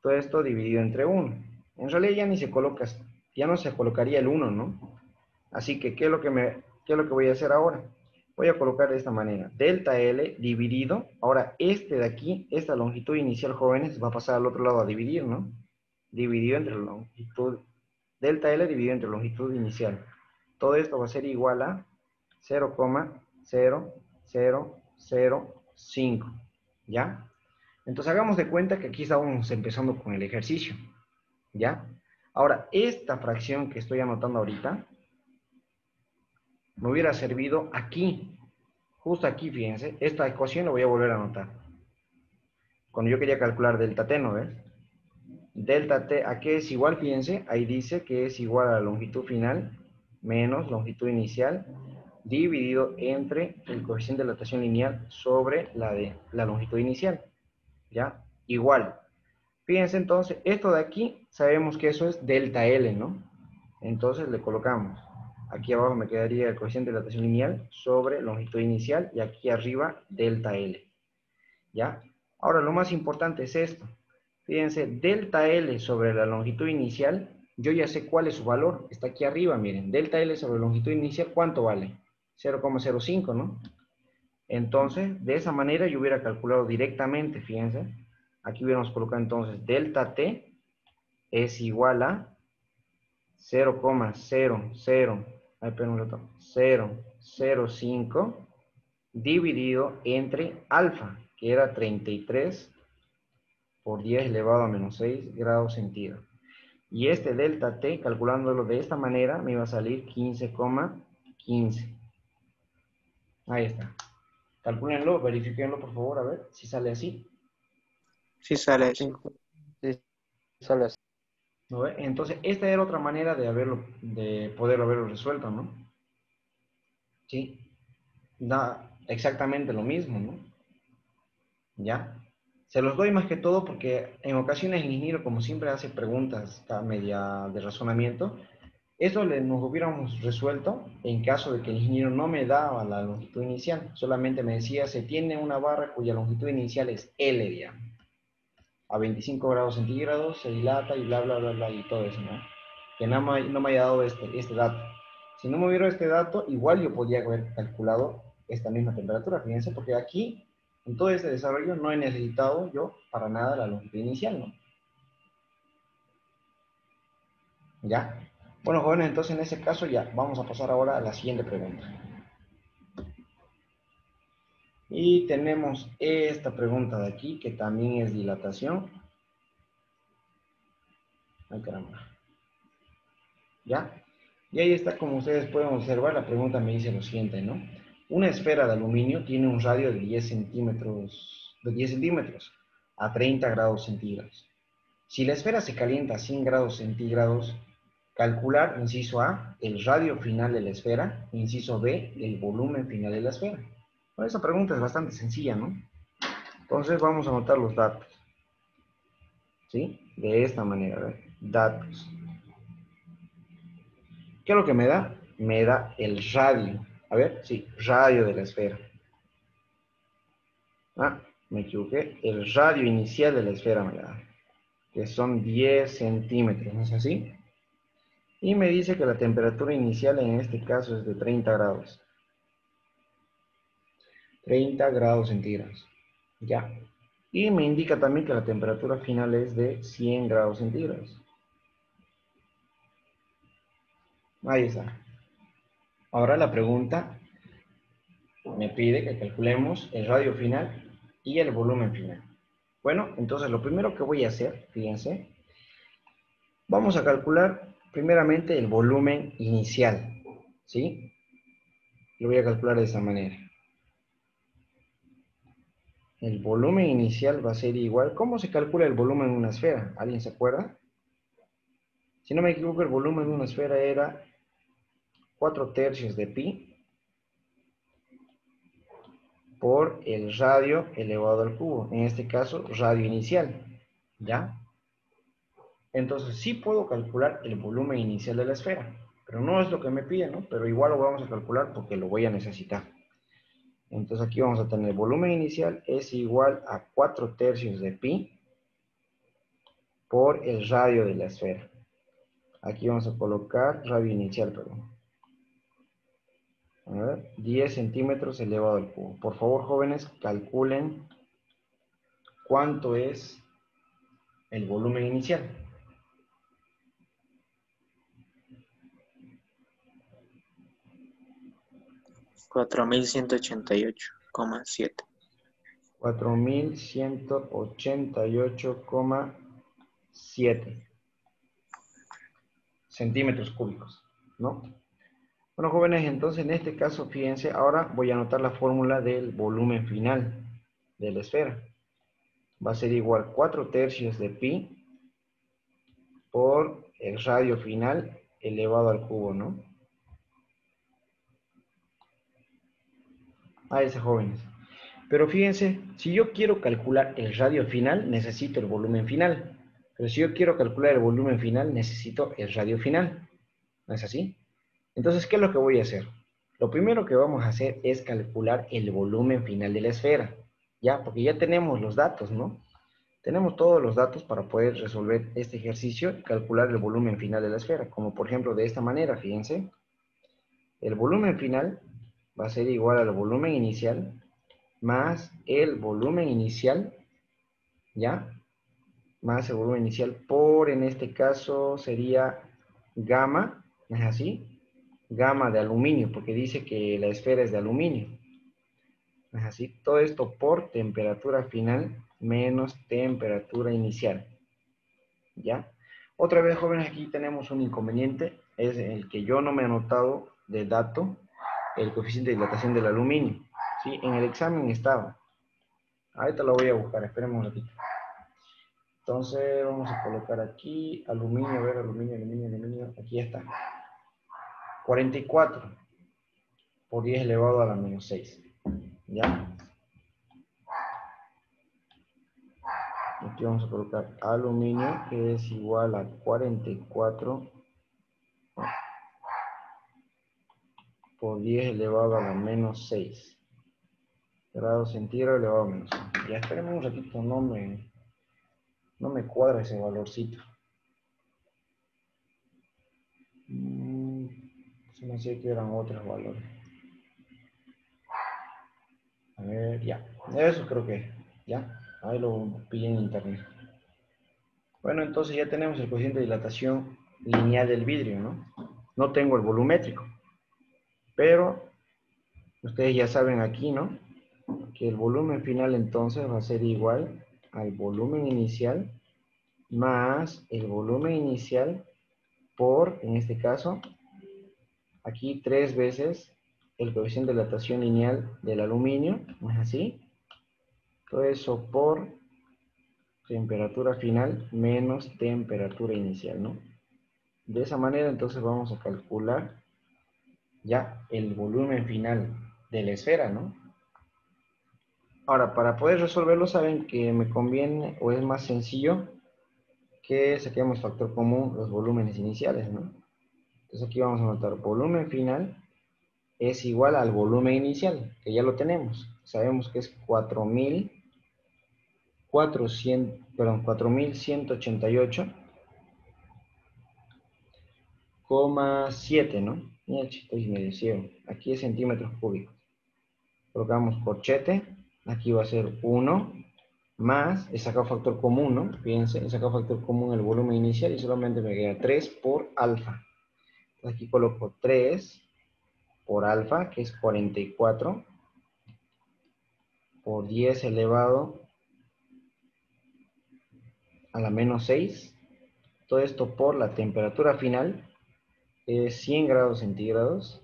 Todo esto dividido entre 1. En realidad ya ni se coloca, ya no se colocaría el 1, ¿no? Así que, ¿qué es lo que voy a hacer ahora? Voy a colocar de esta manera, delta L dividido, ahora este de aquí, esta longitud inicial, jóvenes, va a pasar al otro lado a dividir, ¿no? Dividido entre la longitud, delta L dividido entre longitud inicial. Todo esto va a ser igual a 0,0005, ¿ya? Entonces hagamos de cuenta que aquí estamos empezando con el ejercicio, ¿ya? Ahora, esta fracción que estoy anotando ahorita, me hubiera servido aquí, justo aquí, fíjense, esta ecuación la voy a volver a anotar. Cuando yo quería calcular delta t, ¿no ves? Delta t, ¿a qué es igual? Fíjense, ahí dice que es igual a la longitud final menos longitud inicial dividido entre el coeficiente de dilatación lineal sobre la longitud inicial, ¿ya? Igual. Fíjense entonces, esto de aquí, sabemos que eso es delta L, ¿no? Entonces le colocamos. Aquí abajo me quedaría el coeficiente de dilatación lineal sobre longitud inicial y aquí arriba delta L. ¿Ya? Ahora lo más importante es esto. Fíjense, delta L sobre la longitud inicial, yo ya sé cuál es su valor. Está aquí arriba, miren. Delta L sobre longitud inicial, ¿cuánto vale? 0,05, ¿no? Entonces, de esa manera yo hubiera calculado directamente, fíjense. Aquí hubiéramos colocado entonces delta T es igual a 0,005 dividido entre alfa, que era 33 por 10 elevado a menos 6 grados centígrados. Y este delta T, calculándolo de esta manera, me iba a salir 15,15. Ahí está. Calcúlenlo, verifíquenlo por favor, a ver si sale así. Sí sale Sí, eso. sí, sale así. ¿No ve? Entonces, esta era otra manera de poderlo haberlo resuelto, ¿no? Sí. Da exactamente lo mismo, ¿no? ¿Ya? Se los doy más que todo porque en ocasiones el ingeniero, como siempre, hace preguntas a media de razonamiento. Eso nos hubiéramos resuelto en caso de que el ingeniero no me daba la longitud inicial. Solamente me decía, se tiene una barra cuya longitud inicial es L, digamos. A 25 grados centígrados se dilata y bla, bla, bla, bla, y todo eso, ¿no? Que no me haya dado este dato. Si no me hubiera este dato, igual yo podría haber calculado esta misma temperatura, fíjense, porque aquí, en todo este desarrollo, no he necesitado yo para nada la longitud inicial, ¿no? ¿Ya? Bueno, jóvenes, entonces en ese caso ya, vamos a pasar ahora a la siguiente pregunta. Y tenemos esta pregunta de aquí, que también es dilatación. Ay, caramba. ¿Ya? Y ahí está, como ustedes pueden observar, la pregunta me dice lo siguiente, ¿no? Una esfera de aluminio tiene un radio de 10 centímetros, a 30 grados centígrados. Si la esfera se calienta a 100 grados centígrados, calcular, inciso A, el radio final de la esfera, inciso B, el volumen final de la esfera. Bueno, esa pregunta es bastante sencilla, ¿no? Entonces vamos a anotar los datos, ¿sí? De esta manera, ¿verdad? Datos. ¿Qué es lo que me da? Me da el radio. A ver, sí, radio de la esfera. Ah, me equivoqué. El radio inicial de la esfera me da, que son 10 centímetros, ¿no es así? Y me dice que la temperatura inicial en este caso es de 30 grados. 30 grados centígrados. Ya. Y me indica también que la temperatura final es de 100 grados centígrados. Ahí está. Ahora la pregunta me pide que calculemos el radio final y el volumen final. Bueno, entonces lo primero que voy a hacer, fíjense, vamos a calcular primeramente el volumen inicial, ¿sí? Lo voy a calcular de esta manera. El volumen inicial va a ser igual. ¿Cómo se calcula el volumen en una esfera? ¿Alguien se acuerda? Si no me equivoco, el volumen de una esfera era 4/3 de pi por el radio elevado al cubo. En este caso, radio inicial. ¿Ya? Entonces, sí puedo calcular el volumen inicial de la esfera. Pero no es lo que me pide, ¿no? Pero igual lo vamos a calcular porque lo voy a necesitar. Entonces, aquí vamos a tener el volumen inicial es igual a 4/3 de pi por el radio de la esfera. Aquí vamos a colocar radio inicial, perdón. A ver, 10 centímetros elevado al cubo. Por favor, jóvenes, calculen cuánto es el volumen inicial. 4188,7. 4188,7 centímetros cúbicos, ¿no? Bueno, jóvenes, entonces en este caso, fíjense, ahora voy a anotar la fórmula del volumen final de la esfera. Va a ser igual 4/3 de pi por el radio final elevado al cubo, ¿no? Ahí está, jóvenes. Pero fíjense, si yo quiero calcular el radio final, necesito el volumen final. Pero si yo quiero calcular el volumen final, necesito el radio final. ¿No es así? Entonces, ¿qué es lo que voy a hacer? Lo primero que vamos a hacer es calcular el volumen final de la esfera. ¿Ya? Porque ya tenemos los datos, ¿no? Tenemos todos los datos para poder resolver este ejercicio y calcular el volumen final de la esfera. Como por ejemplo de esta manera, fíjense. El volumen final va a ser igual al volumen inicial más el volumen inicial, ¿ya? Más el volumen inicial por, en este caso, sería gamma, ¿no es así? Gamma de aluminio, porque dice que la esfera es de aluminio. ¿No es así? Todo esto por temperatura final menos temperatura inicial, ¿ya? Otra vez, jóvenes, aquí tenemos un inconveniente, es el que yo no me he anotado de dato el coeficiente de dilatación del aluminio, ¿sí? En el examen estaba. Ahorita lo voy a buscar, esperemos un ratito. Entonces vamos a colocar aquí aluminio, a ver, aluminio, aquí está. 44 por 10 elevado a la menos 6. ¿Ya? Aquí vamos a colocar aluminio, que es igual a 44 por 10 elevado a la menos 6. Grados centígrados elevado a menos 6. Ya esperemos un ratito, no me cuadra ese valorcito. Se me hacía que eran otros valores. A ver, ya. Eso creo que, ya. Ahí lo pillé en internet. Bueno, entonces ya tenemos el coeficiente de dilatación lineal del vidrio, ¿no? No tengo el volumétrico. Pero ustedes ya saben aquí, ¿no? Que el volumen final entonces va a ser igual al volumen inicial más el volumen inicial por, en este caso, aquí 3 veces el coeficiente de dilatación lineal del aluminio, ¿no es así? Todo eso por temperatura final menos temperatura inicial, ¿no? De esa manera entonces vamos a calcular ya el volumen final de la esfera, ¿no? Ahora, para poder resolverlo, saben que me conviene o es más sencillo que saquemos factor común los volúmenes iniciales, ¿no? Entonces aquí vamos a anotar volumen final es igual al volumen inicial, que ya lo tenemos. Sabemos que es 4188,7, ¿no? Mira, estoy medio ciego. Aquí es centímetros cúbicos. Colocamos corchete, aquí va a ser 1, más, he sacado factor común, ¿no? Fíjense, he sacado factor común el volumen inicial y solamente me queda 3 por alfa. Aquí coloco 3 por alfa, que es 44, por 10 elevado a la menos 6. Todo esto por la temperatura final, es 100 grados centígrados,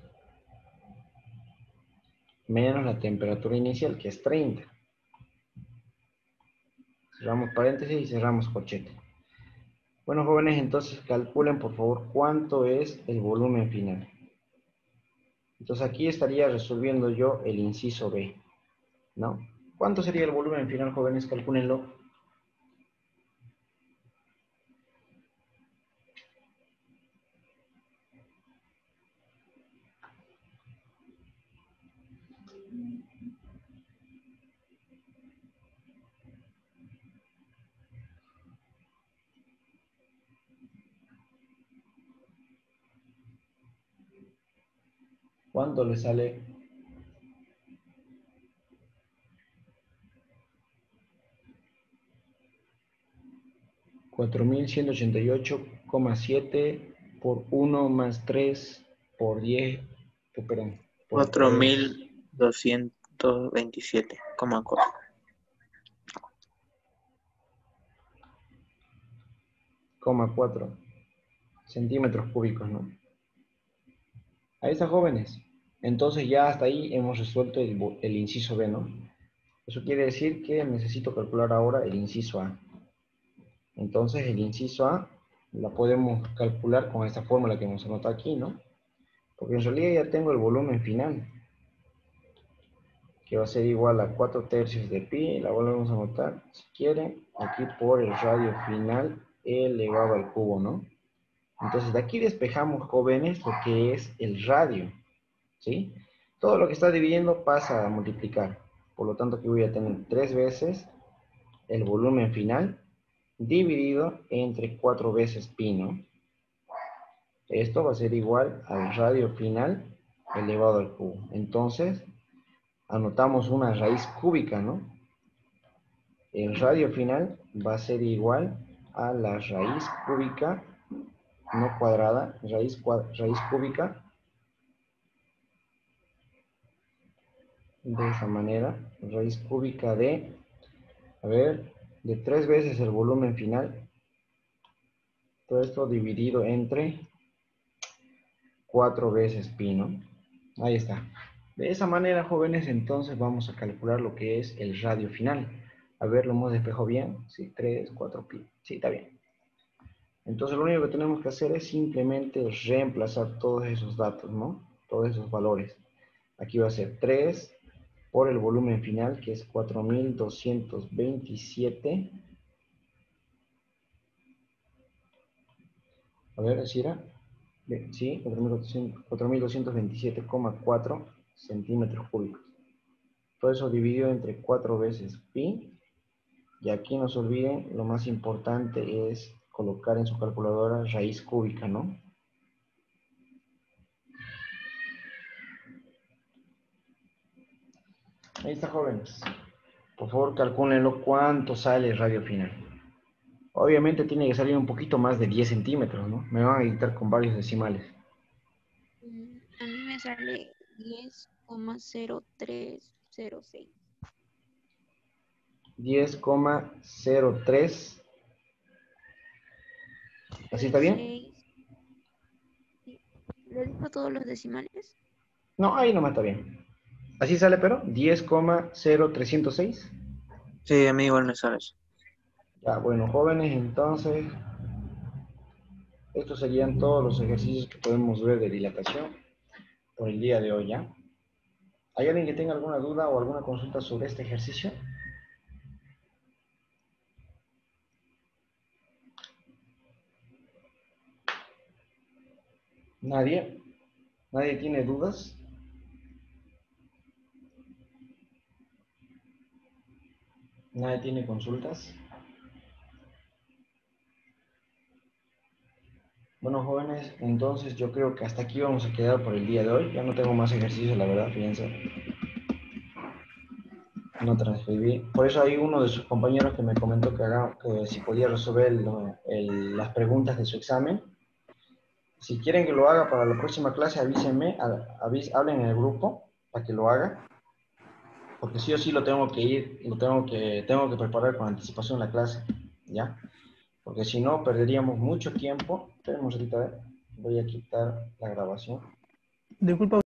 menos la temperatura inicial, que es 30. Cerramos paréntesis y cerramos corchete. Bueno, jóvenes, entonces calculen por favor cuánto es el volumen final. Entonces aquí estaría resolviendo yo el inciso B, ¿no? ¿Cuánto sería el volumen final, jóvenes? Calcúlenlo. ¿Cuánto le sale? $4,188,7 por 1 más 3 por 10, perdón, por 3, 4.227,4. 4 centímetros cúbicos, ¿no? Ahí está, jóvenes. Entonces ya hasta ahí hemos resuelto el inciso B, ¿no? Eso quiere decir que necesito calcular ahora el inciso A. Entonces el inciso A la podemos calcular con esta fórmula que hemos anotado aquí, ¿no? Porque en realidad ya tengo el volumen final, que va a ser igual a 4/3 de pi, la volvemos a anotar, si quieren, aquí por el radio final elevado al cubo, ¿no? Entonces de aquí despejamos, jóvenes, lo que es el radio, ¿sí? Todo lo que está dividiendo pasa a multiplicar, por lo tanto aquí voy a tener 3 veces el volumen final dividido entre 4 veces pi, ¿no? Esto va a ser igual al radio final elevado al cubo. Entonces, anotamos una raíz cúbica, ¿no? El radio final va a ser igual a la raíz cúbica, no cuadrada, raíz cúbica, de esa manera, raíz cúbica de, a ver, de 3 veces el volumen final, todo esto dividido entre 4 veces pi, ¿no? Ahí está. De esa manera, jóvenes, entonces vamos a calcular lo que es el radio final. A ver, ¿lo hemos despejado bien? Sí, 3, 4 pi. Sí, está bien. Entonces lo único que tenemos que hacer es simplemente reemplazar todos esos datos, ¿no? Todos esos valores. Aquí va a ser 3 por el volumen final, que es 4,227. A ver, ¿así era? Sí, 4,227,4 centímetros cúbicos. Todo eso dividido entre 4 veces pi. Y aquí no se olviden, lo más importante es colocar en su calculadora raíz cúbica, ¿no? Ahí está, jóvenes. Por favor, calcúlenlo cuánto sale el radio final. Obviamente tiene que salir un poquito más de 10 centímetros, ¿no? Me van a editar con varios decimales. A mí me sale 10,0306. 10,03. ¿Así está bien? 06. Sí. ¿Le dijo todos los decimales? No, ahí no me está bien. ¿Así sale, pero? 10,0306. Sí, a mí igual me sale eso. Ya, bueno, jóvenes, entonces, estos serían todos los ejercicios que podemos ver de dilatación por el día de hoy, ¿ya? ¿Hay alguien que tenga alguna duda o alguna consulta sobre este ejercicio? ¿Nadie? ¿Nadie tiene dudas? ¿Nadie tiene consultas? Bueno, jóvenes, entonces yo creo que hasta aquí vamos a quedar por el día de hoy. Ya no tengo más ejercicios, la verdad, fíjense. No transcribí. Por eso hay uno de sus compañeros que me comentó que si podía resolver las preguntas de su examen. Si quieren que lo haga para la próxima clase, avísenme, hablen en el grupo para que lo haga. Porque sí o sí lo tengo que ir, tengo que preparar con anticipación la clase, ¿ya? Porque si no, perderíamos mucho tiempo. Esperemos ahorita, a ver. Voy a quitar la grabación. Disculpa.